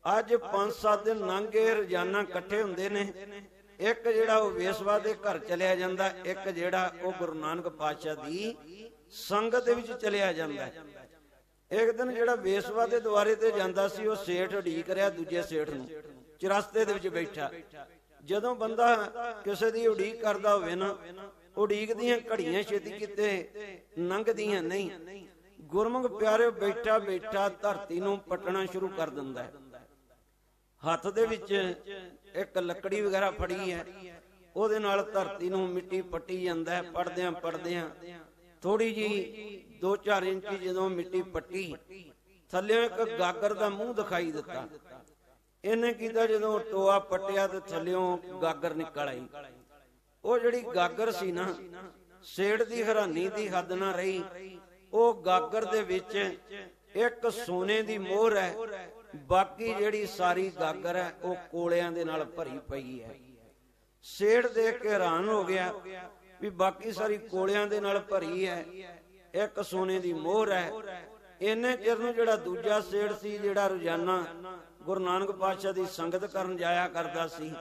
ਅੱਜ 5-7 ਦਿਨ ਲੰਘੇ, ਰੋਜ਼ਾਨਾ ਇਕੱਠੇ ਹੁੰਦੇ ਨੇ। ਇੱਕ ਜਿਹੜਾ ਉਹ ਵੇਸਵਾ ਦੇ ਘਰ ਚਲਿਆ ਜਾਂਦਾ, ਇੱਕ ਜਿਹੜਾ ਉਹ ਗੁਰੂ ਨਾਨਕ ਪਾਤਸ਼ਾਹ ਦੀ ਸੰਗਤ ਦੇ ਵਿੱਚ ਚਲਿਆ ਜਾਂਦਾ। ਇੱਕ ਦਿਨ ਜਿਹੜਾ ਵੇਸਵਾ ਦੇ ਦੁਆਰੇ ਤੇ ਜਾਂਦਾ ਸੀ, ਉਹ ਸੇਠ ਉਡੀਕ ਰਿਹਾ ਦੂਜੇ ਸੇਠ ਨੂੰ, ਚੁਰਸਤੇ ਦੇ ਵਿੱਚ ਬੈਠਾ। ਜਦੋਂ ਬੰਦਾ ਕਿਸੇ ਦੀ ਉਡੀਕ ਕਰਦਾ ਹੋਵੇ ਨਾ, ਉਡੀਕ ਦੀਆਂ ਘੜੀਆਂ ਛੇਤੀ ਕਿਤੇ ਲੰਘਦੀਆਂ ਨਹੀਂ। ਗੁਰਮੁਖ ਪਿਆਰੇ ਬੈਠਾ ਬੈਠਾ ਧਰਤੀ ਨੂੰ ਪੱਟਣਾ ਸ਼ੁਰੂ ਕਰ ਦਿੰਦਾ ਹੈ। ਹੱਥ ਦੇ ਵਿੱਚ ਇੱਕ ਲੱਕੜੀ ਵਗੈਰਾ ਫੜੀ ਹੈ, ਉਹਦੇ ਨਾਲ ਧਰਤੀ ਨੂੰ ਮਿੱਟੀ ਪੱਟੀ ਜਾਂਦਾ ਹੈ। ਪੜਦਿਆਂ ਪੜਦਿਆਂ ਥੋੜੀ ਜੀ 2-4 ਇੰਚ ਜਦੋਂ ਮਿੱਟੀ ਪੱਟੀ, ਥੱਲੇ ਇੱਕ ਗਾਗਰ ਦਾ ਮੂੰਹ ਦਿਖਾਈ ਦਿੱਤਾ। ਇਹਨੇ ਕੀਤਾ, ਜਦੋਂ ਟੋਆ ਪੱਟਿਆ ਤੇ ਥੱਲਿਓਂ ਗਾਗਰ ਨਿਕਲ ਆਈ। ਉਹ ਜਿਹੜੀ ਗਾਗਰ ਸੀ ਨਾ, ਸੇੜ ਦੀ ਹੈਰਾਨੀ ਦੀ ਹੱਦ ਨਾ ਰਹੀ। ਉਹ ਗਾਗਰ ਦੇ ਵਿੱਚ ਇੱਕ ਸੋਨੇ ਦੀ ਮੋਹਰ ਹੈ, ਬਾਕੀ ਜਿਹੜੀ ਸਾਰੀ ਗਾਗਰ ਹੈ ਉਹ ਕੋਲਿਆਂ ਦੇ ਨਾਲ ਭਰੀ ਪਈ ਹੈ। ਸੇੜ ਦੇਖ ਕੇ ਹੈਰਾਨ ਹੋ ਗਿਆ ਵੀ ਬਾਕੀ ਸਾਰੀ ਕੋਲਿਆਂ ਦੇ ਨਾਲ ਭਰੀ ਹੈ, ਇੱਕ ਸੋਨੇ ਦੀ ਮੋਹਰ ਹੈ। ਇੰਨੇ ਚਿਰ ਨੂੰ ਜਿਹੜਾ ਦੂਜਾ ਸੇੜ ਸੀ, ਜਿਹੜਾ ਰੋਜ਼ਾਨਾ ਗੁਰੂ ਨਾਨਕ ਪਾਤਸ਼ਾਹ ਦੀ ਸੰਗਤ ਕਰਨ ਜਾਇਆ ਕਰਦਾ ਸੀ,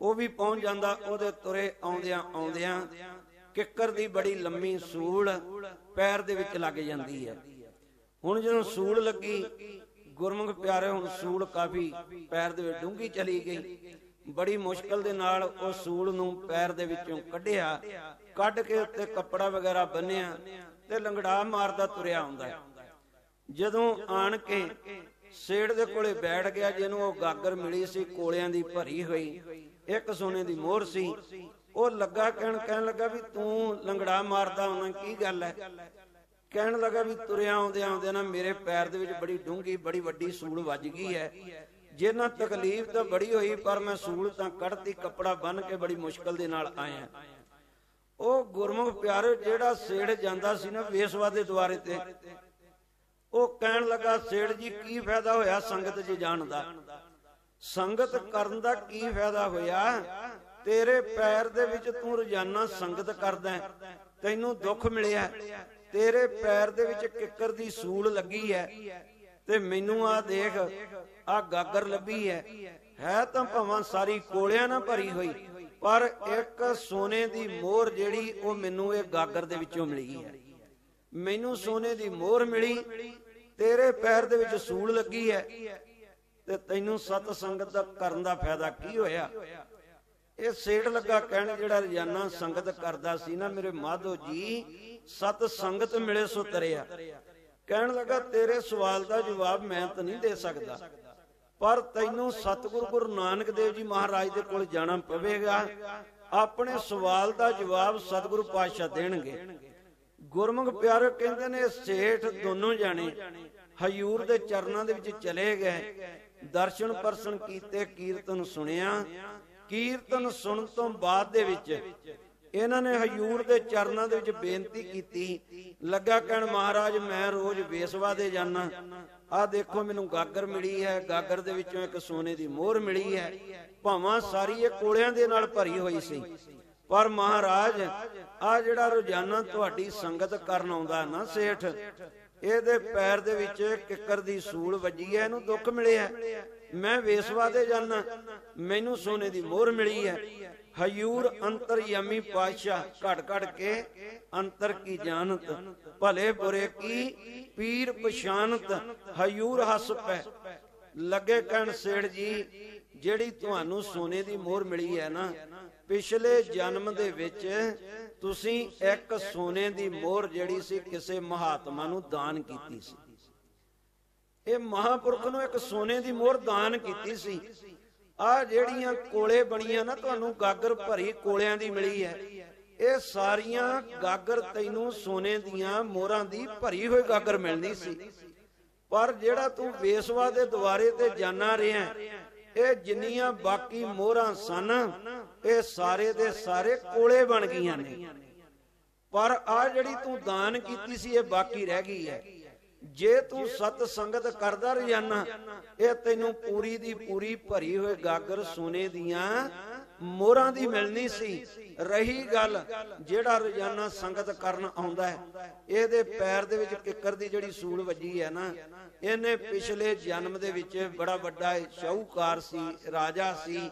ਉਹ ਵੀ ਪਹੁੰਚ ਜਾਂਦਾ। ਉਹਦੇ ਤੁਰੇ ਆਉਂਦਿਆਂ ਆਉਂਦਿਆਂ ਕਿੱਕਰ ਦੀ ਬੜੀ ਲੰਮੀ ਸੂਲ ਪੈਰ ਦੇ ਵਿੱਚ ਲੱਗ ਜਾਂਦੀ ਹੈ। ਹੁਣ ਜਦੋਂ ਸੂਲ ਲੱਗੀ, ਗੁਰਮੁਖ ਪਿਆਰੇ, ਹੁਣ ਸੂਲ ਕਾਫੀ ਪੈਰ ਦੇ ਵਿੱਚ ਡੂੰਘੀ ਚਲੀ ਗਈ। ਬੜੀ ਮੁਸ਼ਕਲ ਦੇ ਨਾਲ ਉਹ ਸੂਲ ਨੂੰ ਪੈਰ ਦੇ ਵਿੱਚੋਂ ਕੱਢਿਆ, ਕੱਢ ਕੇ ਉੱਤੇ ਕੱਪੜਾ ਵਗੈਰਾ ਬੰਨਿਆ ਤੇ ਲੰਗੜਾ ਮਾਰਦਾ ਤੁਰਿਆ ਆਉਂਦਾ। ਜਦੋਂ ਆਣ ਕੇ ਸੇੜ ਦੇ ਕੋਲੇ ਬੈਠ ਗਿਆ, ਜਿਹਨੂੰ ਉਹ ਗਾਗਰ ਮਿਲੀ ਸੀ ਕੋਲਿਆਂ ਦੀ ਭਰੀ ਹੋਈ, ਇੱਕ ਸੋਨੇ ਦੀ ਮੋਹਰ ਸੀ। ਉਹ ਲੱਗਾ ਕਹਿਣ ਲੱਗਾ ਵੀ ਤੂੰ ਲੰਗੜਾ ਮਾਰਦਾ ਉਹਨਾਂ, ਕੀ ਗੱਲ ਹੈ? ਕਹਿਣ ਲੱਗਾ ਵੀ ਤੁਰਿਆ ਆਉਂਦੇ ਆਉਂਦੇ ਨਾ ਮੇਰੇ ਪੈਰ ਦੇ ਵਿੱਚ ਬੜੀ ਡੂੰਘੀ ਬੜੀ ਵੱਡੀ ਸੂਲ ਵੱਜ ਗਈ ਹੈ। ਜਿਹਨਾਂ ਤਕਲੀਫ ਤਾਂ ਬੜੀ ਹੋਈ, ਪਰ ਮੈਂ ਸੂਲ ਤਾਂ ਕੱਢਤੀ, ਕੱਪੜਾ ਬੰਨ ਕੇ ਬੜੀ ਮੁਸ਼ਕਲ ਦੇ ਨਾਲ ਆਇਆ। ਉਹ ਗੁਰਮੁਖ ਪਿਆਰੇ, ਜਿਹੜਾ ਸੇੜ ਜਾਂਦਾ ਸੀ ਨਾ ਵੇਸਵਾ ਦੇ ਦੁਆਰੇ ਤੇ, ਉਹ ਕਹਿਣ ਲੱਗਾ ਸੇੜ ਜੀ ਕੀ ਫਾਇਦਾ ਹੋਇਆ ਸੰਗਤ 'ਚ ਜਾਣ ਦਾ? ਸੰਗਤ ਕਰਨ ਦਾ ਕੀ ਫਾਇਦਾ ਹੋਇਆ? ਤੇਰੇ ਪੈਰ ਦੇ ਵਿੱਚ ਤੂੰ ਰੋਜ਼ਾਨਾ ਸੰਗਤ ਕਰਦਾ, ਤੈਨੂੰ ਦੁੱਖ ਮਿਲਿਆ। ਤੇਰੇ ਪੈਰ ਦੇ ਵਿੱਚ ਕਿੱਕਰ ਦੀ ਸੂਲ ਲੱਗੀ ਹੈ ਤੇ ਮੈਨੂੰ ਆ ਦੇਖ, ਆ ਗਾਗਰ ਲੱਭੀ ਹੈ ਤਾਂ ਭਾਵੇਂ ਸਾਰੀ ਕੋਲਿਆਂ ਨਾਲ ਭਰੀ ਹੋਈ, ਪਰ ਇੱਕ ਸੋਨੇ ਦੀ ਮੋਹਰ ਜਿਹੜੀ ਉਹ ਮੈਨੂੰ ਇਹ ਗਾਗਰ ਦੇ ਵਿੱਚੋਂ ਮਿਲੀ ਹੈ। ਮੈਨੂੰ ਸੋਨੇ ਦੀ ਮੋਹਰ ਮਿਲੀ, ਤੇਰੇ ਪੈਰ ਦੇ ਵਿੱਚ ਸੂਲ ਲੱਗੀ ਹੈ ਤੇ ਤੈਨੂੰ ਸਤ ਸੰਗਤ ਦਾ ਕਰਨ ਦਾ ਫਾਇਦਾ ਕੀ ਹੋਇਆ? ਇਹ ਸੇੜ ਲੱਗਾ ਕਹਿਣ, ਜਿਹੜਾ ਰੋਜ਼ਾਨਾ ਸੰਗਤ ਕਰਦਾ ਸੀ ਨਾ ਮੇਰੇ ਮਾਧੋ ਜੀ, ਸਤ ਸੰਗਤ ਮਿਲੇ ਸੋ ਤਰਿਆ। ਕਹਿਣ ਲੱਗਾ ਤੇਰੇ ਸਵਾਲ ਦਾ ਜਵਾਬ ਮੈਂ ਤਾਂ ਨਹੀਂ ਦੇ ਸਕਦਾ, ਪਰ ਤੈਨੂੰ ਸਤਿਗੁਰੂ ਗੁਰੂ ਨਾਨਕ ਦੇਵ ਜੀ ਮਹਾਰਾਜ ਦੇ ਕੋਲ ਜਾਣਾ ਪਵੇਗਾ। ਆਪਣੇ ਸਵਾਲ ਦਾ ਜਵਾਬ ਸਤਿਗੁਰੂ ਪਾਤਸ਼ਾਹ ਦੇਣਗੇ। ਗੁਰਮੁਖ ਪਿਆਰੇ ਕਹਿੰਦੇ ਨੇ ਸੇਠ ਦੋਨੋਂ ਜਾਣੇ ਹਜ਼ੂਰ ਦੇ ਚਰਨਾਂ ਦੇ ਵਿੱਚ ਚਲੇ ਗਏ, ਦਰਸ਼ਨ ਪਰਸਨ ਕੀਤੇ, ਕੀਰਤਨ ਸੁਣਿਆ। ਕੀਰਤਨ ਸੁਣਨ ਤੋਂ ਬਾਅਦ ਦੇ ਵਿੱਚ ਇਹਨਾਂ ਨੇ ਹਜ਼ੂਰ ਦੇ ਚਰਨਾਂ ਦੇ ਵਿੱਚ ਬੇਨਤੀ ਕੀਤੀ। ਲੱਗਾ ਕਹਿਣ ਮਹਾਰਾਜ ਮੈਂ ਰੋਜ਼ ਵੇਸਵਾ ਦੇ ਜਾਣਾ, ਆਹ ਦੇਖੋ ਮੈਨੂੰ ਗਾਗਰ ਮਿਲੀ ਹੈ, ਗਾਗਰ ਦੇ ਵਿੱਚੋਂ ਇੱਕ ਸੋਨੇ ਦੀ ਮੋਹਰ ਮਿਲੀ ਹੈ, ਭਾਵਾਂ ਸਾਰੀ ਇਹ ਕੋਲਿਆਂ ਦੇ ਨਾਲ ਭਰੀ ਹੋਈ ਸੀ, ਪਰ ਮਹਾਰਾਜ ਆ ਜਿਹੜਾ ਰੋਜ਼ਾਨਾ ਤੁਹਾਡੀ ਸੰਗਤ ਕਰਨ ਆਉਂਦਾ ਨਾ ਸੇਠ, ਇਹਦੇ ਪੈਰ ਦੇ ਵਿੱਚ ਕਿੱਕਰ ਦੀ ਸੂਲ ਵੱਜੀ ਹੈ, ਇਹਨੂੰ ਦੁੱਖ ਮਿਲਿਆ। ਮੈਂ ਵੇਸਵਾ ਦੇ ਜਾਣਾ, ਮੈਨੂੰ ਸੋਨੇ ਦੀ ਮੋਹਰ ਮਿਲੀ ਹੈ। ਹਯੂਰ ਅੰਤਰਯਾਮੀ ਪਾਤਸ਼ਾਹ ਘੜ ਘੜ ਕੇ ਅੰਤਰ ਕੀ ਜਾਣਤ, ਭਲੇ ਬੁਰੇ ਕੀ ਪੀਰ ਪਛਾਨਤ, ਹਯੂਰ ਹੱਸ ਪੈ। ਲੱਗੇ ਕਹਿਣ ਸੇਠ ਜੀ ਜਿਹੜੀ ਤੁਹਾਨੂੰ ਸੋਨੇ ਦੀ ਮੋਹਰ ਮਿਲੀ ਹੈ ਨਾ, ਪਿਛਲੇ ਜਨਮ ਦੇ ਵਿੱਚ ਤੁਸੀਂ ਇੱਕ ਸੋਨੇ ਦੀ ਮੋਹਰ ਜਿਹੜੀ ਸੀ ਕਿਸੇ ਮਹਾਤਮਾ ਨੂੰ ਦਾਨ ਕੀਤੀ ਸੀ। ਇਹ ਮਹਾਪੁਰਖ ਨੂੰ ਇੱਕ ਸੋਨੇ ਦੀ ਮੋਹਰ ਦਾਨ ਕੀਤੀ ਸੀ। ਆ ਜਿਹੜੀਆਂ ਕੋਲੇ ਬਣੀਆਂ ਨਾ, ਤੁਹਾਨੂੰ ਗਾਗਰ ਭਰੀ ਕੋਲਿਆਂ ਦੀ ਮਿਲੀ ਹੈ, ਇਹ ਸਾਰੀਆਂ ਗਾਗਰ ਤੈਨੂੰ ਸੋਨੇ ਦੀਆਂ ਮੋਹਰਾਂ ਦੀ ਭਰੀ ਹੋਈ ਗਾਗਰ ਮਿਲਣੀ ਸੀ। ਪਰ ਜਿਹੜਾ ਤੂੰ ਵੇਸਵਾ ਦੇ ਦੁਆਰੇ ਤੇ ਜਾਣਾ ਰਿਹਾ, ਇਹ ਜਿੰਨੀਆਂ ਬਾਕੀ ਮੋਹਰਾਂ ਸਨ ਇਹ ਸਾਰੇ ਦੇ ਸਾਰੇ ਕੋਲੇ ਬਣ ਗਈਆਂ ਨੇ। ਪਰ ਆ ਜਿਹੜੀ ਤੂੰ ਦਾਨ ਕੀਤੀ ਸੀ ਇਹ ਬਾਕੀ ਰਹਿ ਗਈ ਹੈ। ਜੇ ਤੂੰ ਸਤ ਸੰਗਤ ਕਰਦਾ ਰੋਜ਼ਾਨਾ, ਇਹ ਤੈਨੂੰ ਪੂਰੀ ਦੀ ਪੂਰੀ ਭਰੀ ਹੋਈ ਗਾਗਰ ਸੋਨੇ ਦੀਆਂ ਮੋਹਰਾਂ ਦੀ ਮਿਲਣੀ ਸੀ। ਰਹੀ ਗੱਲ ਜਿਹੜਾ ਰੋਜ਼ਾਨਾ ਸੰਗਤ ਕਰਨ ਆਉਂਦਾ ਹੈ, ਇਹਦੇ ਪੈਰ ਦੇ ਵਿੱਚ ਕਿੱਕਰ ਦੀ ਜਿਹੜੀ ਸੂਲ ਵੱਜੀ ਹੈ ਨਾ, ਇਹਨੇ ਪਿਛਲੇ ਜਨਮ ਦੇ ਵਿੱਚ ਬੜਾ ਵੱਡਾ ਸ਼ਾਹੂਕਾਰ ਸੀ, ਰਾਜਾ ਸੀ।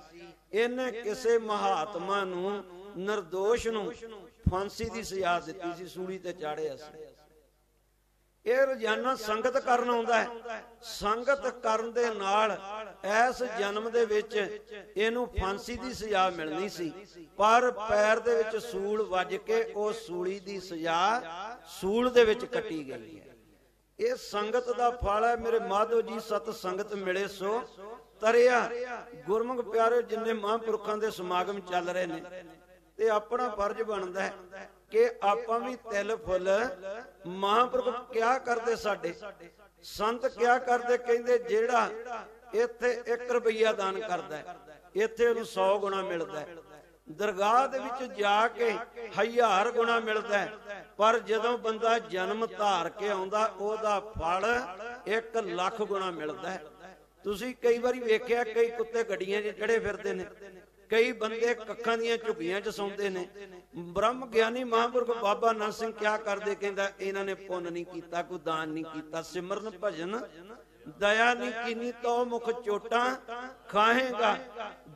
ਇਹਨੇ ਕਿਸੇ ਮਹਾਤਮਾ ਨੂੰ, ਨਿਰਦੋਸ਼ ਨੂੰ ਫਾਂਸੀ ਦੀ ਸਜ਼ਾ ਦਿੱਤੀ ਸੀ, ਸੂਲੀ ਤੇ ਚਾੜਿਆ ਸੀ। ਇਹ ਰੋਜ਼ਾਨਾ ਸੰਗਤ ਕਰਨ ਆਉਂਦਾ ਹੈ। ਸੰਗਤ ਕਰਨ ਦੇ ਨਾਲ ਇਸ ਜਨਮ ਦੇ ਵਿੱਚ ਇਹਨੂੰ ਫਾਂਸੀ ਦੀ ਸਜ਼ਾ ਮਿਲਣੀ ਸੀ, ਪਰ ਪੈਰ ਦੇ ਵਿੱਚ ਸੂਲ ਵੱਜ ਕੇ ਉਹ ਸੂਲੀ ਦੀ ਸਜ਼ਾ ਸੂਲ ਦੇ ਵਿੱਚ ਕੱਟੀ ਗਈ ਹੈ। ਇਹ ਸੰਗਤ ਦਾ ਫਲ ਹੈ। ਮੇਰੇ ਮਾਧੋ ਜੀ, ਸਤ ਸੰਗਤ ਮਿਲੇ ਸੋ ਤਰਿਆ। ਗੁਰਮੁਖ ਪਿਆਰਿਓ, ਜਿੰਨੇ ਮਹਾਂਪੁਰਖਾਂ ਦੇ ਸਮਾਗਮ ਚੱਲ ਰਹੇ ਨੇ, ਤੇ ਆਪਣਾ ਫਰਜ਼ ਬਣਦਾ ਹੈ ਕਿ ਆਪਾਂ ਵੀ ਤਿਲ ਫੁੱਲ ਮਹਾਂਪੁਰਖ ਕਿਆ ਕਰਦੇ, ਸਾਡੇ ਸੰਤ ਕਿਆ ਕਰਦੇ, ਕਹਿੰਦੇ ਜਿਹੜਾ ਇੱਥੇ 1 ਰੁਪਈਆ ਦਾਨ ਕਰਦਾ ਹੈ, ਇੱਥੇ ਉਹਨੂੰ 100 ਗੁਣਾ ਮਿਲਦਾ ਹੈ। ਦਰਗਾਹ ਦੇ ਵਿੱਚ ਜਾ ਕੇ 1000 ਗੁਣਾ ਮਿਲਦਾ ਹੈ। ਪਰ ਜਦੋਂ ਬੰਦਾ ਜਨਮ ਧਾਰ ਕੇ ਆਉਂਦਾ, ਉਹਦਾ ਫਲ 1 ਲੱਖ ਗੁਣਾ ਮਿਲਦਾ ਹੈ। ਤੁਸੀਂ ਕਈ ਵਾਰੀ ਵੇਖਿਆ, ਕਈ ਕੁੱਤੇ ਗੱਡੀਆਂ 'ਚ ਚੜੇ ਫਿਰਦੇ ਨੇ, ਕਈ ਬੰਦੇ ਕੱਖਾਂ ਦੀਆਂ ਝੁੱਗੀਆਂ 'ਚ ਸੌਂਦੇ ਨੇ। ਬ੍ਰਹਮ ਗਿਆਨੀ ਮਹਾਂਪੁਰਖ ਬਾਬਾ ਨੰਦ ਸਿੰਘ ਕਿਆ ਕਰਦੇ, ਕਹਿੰਦਾ ਇਹਨਾਂ ਨੇ ਪੁੰਨ ਨਹੀਂ ਕੀਤਾ, ਕੋਈ ਦਾਨ ਨਹੀਂ ਕੀਤਾ, ਸਿਮਰਨ ਭਜਨ ਦਇਆ ਨਹੀਂ ਕੀਨੀ, ਤੋ ਮੁਖ ਚੋਟਾਂ ਖਾਹੇਗਾ।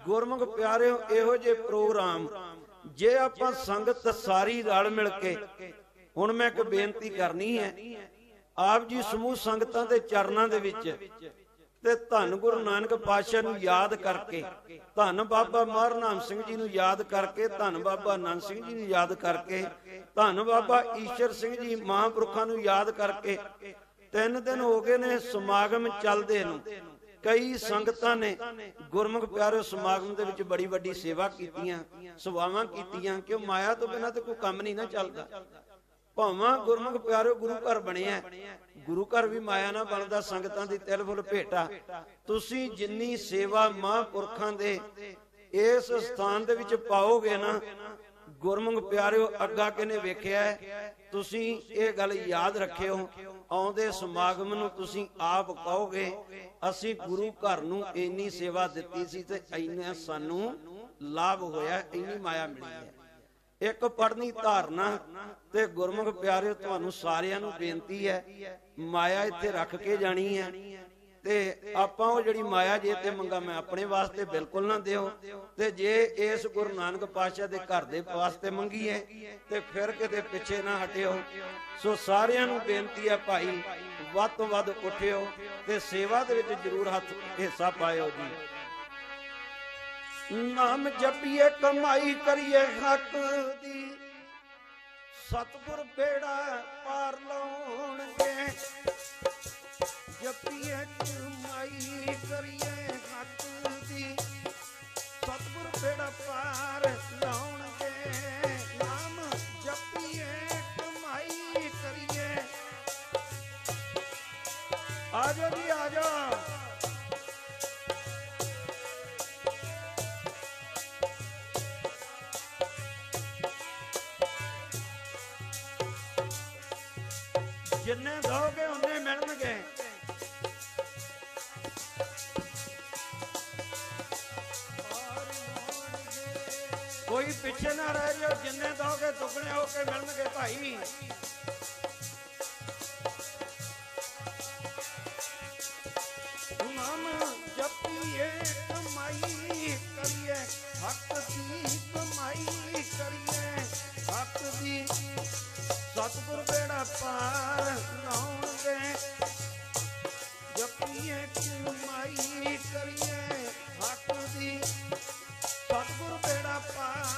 ਗੁਰਮੁਖ ਪਿਆਰਿਓ, ਇਹੋ ਜਿਹੇ ਪ੍ਰੋਗਰਾਮ ਜੇ ਆਪਾਂ ਸੰਗਤ ਸਾਰੀ ਰਲ ਮਿਲ ਕੇ, ਹੁਣ ਮੈਂ ਇੱਕ ਬੇਨਤੀ ਕਰਨੀ ਹੈ, ਆਪ ਜੀ ਸਮੂਹ ਸੰਗਤਾਂ ਦੇ ਚਰਨਾਂ ਦੇ ਵਿੱਚ ਤੇ ਧੰਨ ਗੁਰੂ ਨਾਨਕ ਪਾਤਸ਼ਾਹ ਨੂੰ ਯਾਦ ਕਰਕੇ, ਧੰਨ ਬਾਬਾ ਮਹਾਰਾਮ ਸਿੰਘ ਜੀ ਨੂੰ ਯਾਦ ਕਰਕੇ, ਧੰਨ ਬਾਬਾ ਆਨੰਦ ਸਿੰਘ ਜੀ ਨੂੰ ਯਾਦ ਕਰਕੇ, ਧੰਨ ਬਾਬਾ ਈਸ਼ਰ ਸਿੰਘ ਜੀ ਮਹਾਂਪੁਰਖਾਂ ਨੂੰ ਯਾਦ ਕਰਕੇ 3 ਦਿਨ ਹੋ ਗਏ ਨੇ ਸਮਾਗਮ ਚੱਲਦੇ ਨੂੰ। ਕਈ ਸੰਗਤਾਂ ਨੇ ਗੁਰਮੁਖ ਪਿਆਰਿਓ ਸਮਾਗਮ ਦੇ ਵਿੱਚ ਬੜੀ ਵੱਡੀ ਸੇਵਾ ਕੀਤੀਆਂ, ਸੇਵਾਵਾਂ ਕੀਤੀਆਂ, ਕਿ ਮਾਇਆ ਤੋਂ ਬਿਨਾਂ ਤੇ ਕੋਈ ਕੰਮ ਨਹੀਂ ਨਾ ਚੱਲਦਾ। ਭਾਵਾਂ ਗੁਰਮੁਖ ਪਿਆਰਿਓ ਗੁਰੂ ਘਰ ਬਣਿਆ, ਗੁਰੂ ਘਰ ਵੀ ਮਾਇਆ ਨਾ ਬਣਦਾ, ਸੰਗਤਾਂ ਦੀ ਤਿਲ ਫੁੱਲ ਭੇਟਾ। ਤੁਸੀਂ ਜਿੰਨੀ ਸੇਵਾ ਮਹਾਂਪੁਰਖਾਂ ਦੇ ਇਸ ਸਥਾਨ ਦੇ ਵਿੱਚ ਪਾਓਗੇ ਨਾ, ਗੁਰਮੁਖ ਪਿਆਰਿਓ ਅੱਗਾ ਕਿਨੇ ਵੇਖਿਆ ਹੈ। ਤੁਸੀਂ ਇਹ ਗੱਲ ਯਾਦ ਰੱਖਿਓ, ਆਉਂਦੇ ਸਮਾਗਮ ਨੂੰ ਤੁਸੀਂ ਆਪ ਕਹੋਗੇ ਅਸੀਂ ਗੁਰੂ ਘਰ ਨੂੰ ਇੰਨੀ ਸੇਵਾ ਦਿੱਤੀ ਸੀ ਤੇ ਇੰਨਾ ਸਾਨੂੰ ਲਾਭ ਹੋਇਆ, ਇੰਨੀ ਮਾਇਆ ਮਿਲੀ ਹੈ। ਇੱਕ ਪੜਨੀ ਧਾਰਨਾ ਤੇ ਗੁਰਮੁਖ ਪਿਆਰਿਓ, ਤੁਹਾਨੂੰ ਸਾਰਿਆਂ ਨੂੰ ਬੇਨਤੀ ਹੈ, ਮਾਇਆ ਇੱਥੇ ਰੱਖ ਕੇ ਜਾਣੀ ਹੈ। ਤੇ ਆਪਾਂ ਉਹ ਜਿਹੜੀ ਮਾਇਆ ਜੇ ਤੇ ਮੰਗਾ ਮੈਂ ਆਪਣੇ ਵਾਸਤੇ ਬਿਲਕੁਲ ਨਾ ਦਿਓ, ਤੇ ਜੇ ਇਸ ਗੁਰੂ ਨਾਨਕ ਪਾਤਸ਼ਾਹ ਦੇ ਘਰ ਦੇ ਵਾਸਤੇ ਮੰਗੀ ਹੈ ਤੇ ਫਿਰ ਕਿਤੇ ਪਿੱਛੇ ਨਾ ਹਟਿਓ। ਸੋ ਸਾਰਿਆਂ ਨੂੰ ਬੇਨਤੀ ਹੈ ਭਾਈ, ਵੱਧ ਤੋਂ ਵੱਧ ਉੱਠਿਓ ਤੇ ਸੇਵਾ ਦੇ ਵਿੱਚ ਜ਼ਰੂਰ ਹਿੱਸਾ ਪਾਇਓ ਜੀ। ਨਾਮ ਜਪੀਏ ਕਮਾਈ ਕਰੀਏ ਹੱਕ ਦੀ, ਸਤਿਗੁਰ ਬੇੜਾ ਪਾਰ ਲਾਉਣਗੇ। ਜਪੀਏ ਕਮਾਈ ਕਰੀਏ ਹੱਕ ਦੀ, ਸਤਿਗੁਰ ਬੇੜਾ ਪਾਰ ਲਾਉਣਗੇ। ਨਾਮ ਜਪੀਏ ਕਮਾਈ ਕਰੀਏ। ਆਜੋ ਜੀ ਆਜੋ। ਜਿੰਨੇ ਦੋਗੇ ਉਹਨੇ ਮਿਲਣਗੇ। ਕੋਈ ਪਿੱਛੇ ਨਾ ਰਹਿ ਜਾਓ, ਜਿੰਨੇ ਦੋਗੇ ਦੁੱਗਣੇ ਹੋ ਕੇ ਮਿਲਣਗੇ ਭਾਈ। ਨਾਮ ਜਪੀਏ ਕਮਾਈ ਕਰੀਏ ਹੱਕ ਦੀ, ਕਮਾਈ ਕਰੀਏ ਹੱਕ ਦੀ, ਸਤਿਗੁਰ ਬੇੜਾ ਪਾਰ ਲਾਉਣਗੇ। ਜਪੀਏ ਕਮਾਈ ਕਰੀਏ ਹੱਕ ਦੀ, ਸਤਿਗੁਰ ਬੇੜਾ ਪਾਰ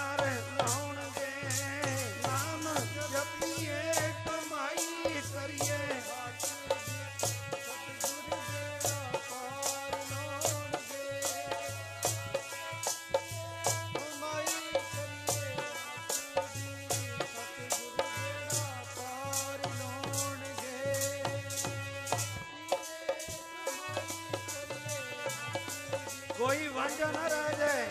ਭੁੱਖਿਆ ਨਾ ਰਹਿ ਜਾਏ।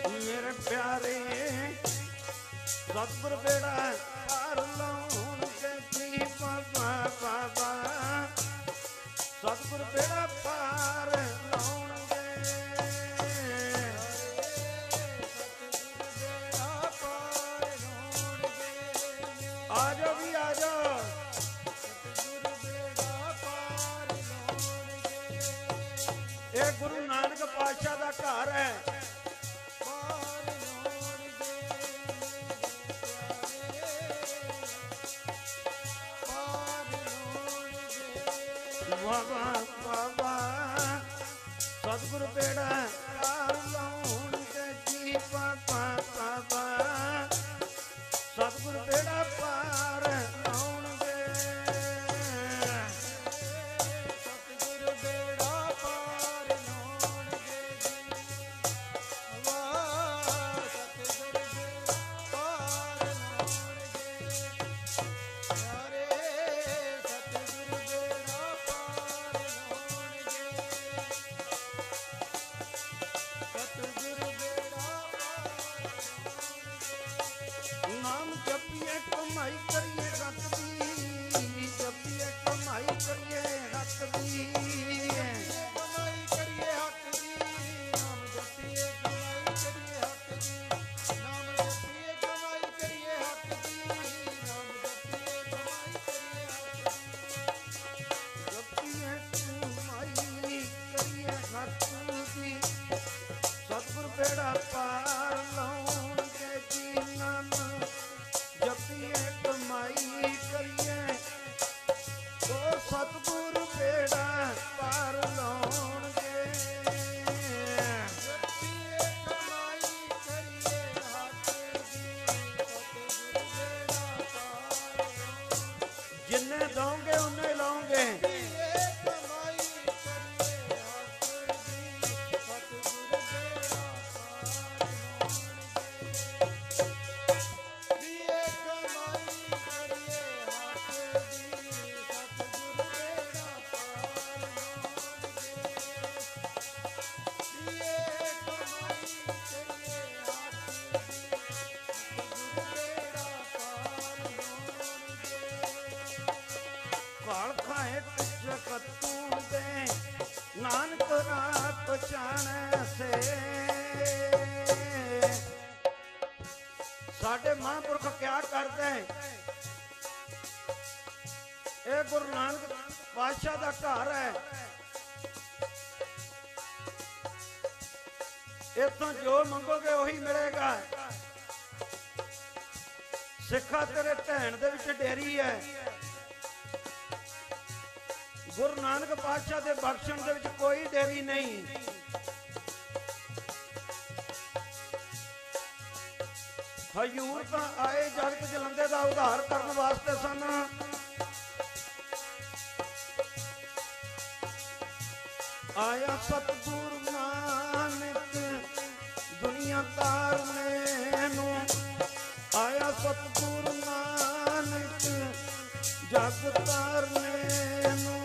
ਮੇਰੇ ਪਿਆਰੇ ਸਤਿਗੁਰ ਬੇੜਾ ਪਾਰ ਲਾਉਣਗੇ ਜੀ ਬਾਬਾ ਬਾਬਾ ਸਤਿਗੁਰ ਬੇੜਾ ਪਾਰ ਲਾਉਣਗੇ। ਆ ਜਾਓ ਵੀ ਆ ਜਾਓ। ਇਹ ਗੁਰੂ ਨਾਨਕ ਪਾਤਸ਼ਾਹ ਦਾ ਘਰ ਹੈ। ਬਾਬਾ ਬਾਬਾ ਸਤਿਗੁਰ ਬੇੜਾ ਪਾਰ ਲਾਉਣਗੇ ਜੀ ਬਾਬਾ ਬਾਬਾ ਸਤਿਗੁਰ ਬੇੜਾ ਪਾਰ ਲਾਉਣਗੇ। ਸਤਿਗੁਰ ਬੇੜਾ ਪਾਰ ਲਾਉਣਗੇ ਜੀ ਵਾਹ ਸਤਿਗੁਰ ਬੇੜਾ ਪਾਰ ਲਾਉਣਗੇ। ਪਿਆਰੇ ਸਤਿਗੁਰ ਬੇੜਾ ਪਾਰ ਲਾਉਣਗੇ। ਸਤਿਗੁਰ ਬੇੜਾ ਨਾਮ ਜਪੀਏ ਕਮਾਈ ਕਰੀਏ ਰੱਤ ਦੀ ਜਪੀਏ ਕਮਾਈ ਕਰੀਏ ਰੱਤ ਦੀ ਕਮਾਈ ਕਰੀਏ ਹੱਕ ਦੀ ਨਾਮ ਜਪੀਏ ਕਮਾਈ ਕਰੀਏ ਹੱਕ ਦੀ ਨਾਮ ਜਪੀਏ ਕਮਾਈ ਕਰੀਏ ਹੱਕ ਦੀ ਨਾਮ ਜਪੀਏ ਕਮਾਈ ਕਰੀਏ ਹੱਕ ਦੀ ਜਪੀਏ ਕਮਾਈ ਕਰੀਏ ਹੱਕ ਦੀ ਸਤਿਗੁਰ ਬੇੜਾ ਪਾਰ ਲਾਉਣਗੇ ਜੀ ਨਾਮ ਜਪੀਏ ਕਮਾਈ ਕਰੀਏ ਉਹ ਸਤਿਗੁਰ ਬੇੜਾ ਪਾਰ ਲਾਉਣਗੇ। ਜਪੀਏ ਕਮਾਈ ਕਰੀਏ ਹੱਕ ਦੀ ਸਤਿਗੁਰ ਬੇੜਾ ਪਾਰ ਲਾਉਣਗੇ। ਜਿੰਨੇ ਦਓਗੇ ਉਹਨੇ ਲਾਉਂਗੇ। ਕਮਾਈ ਕਰੀਏ ਹੱਕ ਦੀ ਸਤਿਗੁਰ ਬੇੜਾ ਪਾਰ ਕਾਲ ਖਾਏ ਜਗਤ ਤੂੰ ਦੇ ਨਾਨਕ ਰਾਤ ਪਛਾਣੈ ਸੇ। ਸਾਡੇ ਮਹਾਂਪੁਰਖ ਕਿਆ ਕਰਦੇ? ਇਹ ਗੁਰੂ ਨਾਨਕ ਪਾਤਸ਼ਾਹ ਦਾ ਘਰ ਹੈ। ਇੱਥੋਂ ਜੋ ਮੰਗੋਗੇ ਉਹੀ ਮਿਲੇਗਾ। ਸਿੱਖਾ ਤੇਰੇ ਢਹਿਣ ਦੇ ਵਿੱਚ ਡੇਰੀ ਹੈ। ਗੁਰੂ ਨਾਨਕ ਪਾਤਸ਼ਾਹ ਦੇ ਬਖਸ਼ਣ ਦੇ ਵਿੱਚ ਕੋਈ ਦੇਰੀ ਨਹੀਂ। ਹਜ਼ੂਰ ਤਾਂ ਆਏ ਜਗਤ ਜਲੰਦੇ ਦਾ ਉਧਾਰ ਕਰਨ ਵਾਸਤੇ ਸਨ। ਆਇਆ ਸਤਿਗੁਰ ਨਾਨਕ ਦੁਨੀਆ ਤਾਰਨੇ ਨੂੰ। ਆਇਆ ਸਤਿਗੁਰ ਨਾਨਕ ਜਗ ਤਾਰਨੇ ਨੂੰ।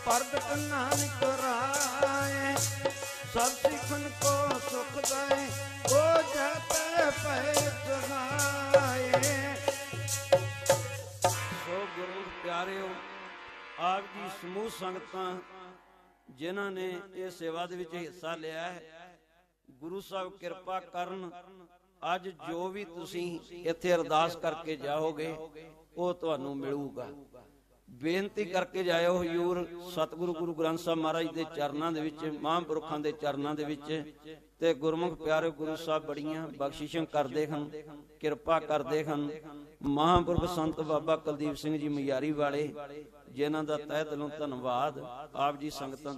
ਪ੍ਰਗਟ ਨਾਨਕ ਰਾਏ ਸਭ ਸਿੱਖਨ ਕੋ ਸੁਖ ਦਾਏ ਓ ਜਤ ਪੈ ਸਹਾਏ। ਸੋ ਗੁਰੂ ਪਿਆਰਿਓ, ਆਪ ਜੀ ਸਮੂਹ ਸੰਗਤਾਂ ਜਿਨ੍ਹਾਂ ਨੇ ਇਹ ਸੇਵਾ ਦੇ ਵਿੱਚ ਹਿੱਸਾ ਲਿਆ ਹੈ, ਗੁਰੂ ਸਾਹਿਬ ਕਿਰਪਾ ਕਰਨ ਅੱਜ ਜੋ ਵੀ ਤੁਸੀਂ ਇੱਥੇ ਅਰਦਾਸ ਕਰਕੇ ਜਾਓਗੇ ਉਹ ਤੁਹਾਨੂੰ ਮਿਲੂਗਾ। ਬੇਨਤੀ ਕਰਕੇ ਜਾਇਓ ਹਜ਼ੂਰ ਸਤਿਗੁਰੂ ਗੁਰੂ ਗ੍ਰੰਥ ਸਾਹਿਬ ਮਹਾਰਾਜ ਦੇ ਚਰਨਾਂ ਦੇ ਵਿੱਚ, ਮਹਾਂਪੁਰਖਾਂ ਦੇ ਚਰਨਾਂ ਦੇ ਵਿੱਚ। ਤੇ ਗੁਰਮੁਖ ਪਿਆਰੇ ਗੁਰੂ ਸਾਹਿਬ ਬੜੀਆਂ ਬਖਸ਼ਿਸ਼ਾਂ ਕਰਦੇ ਹਨ, ਕਿਰਪਾ ਕਰਦੇ ਹਨ। ਮਹਾਂਪੁਰਖ ਸੰਤ ਬਾਬਾ ਕੁਲਦੀਪ ਸਿੰਘ ਜੀ ਮਯਾਰੀ ਵਾਲੇ, ਜਿਨ੍ਹਾਂ ਦਾ ਤਹਿ ਦਿਲੋਂ ਧੰਨਵਾਦ ਆਪ ਜੀ ਸੰਗਤਾਂ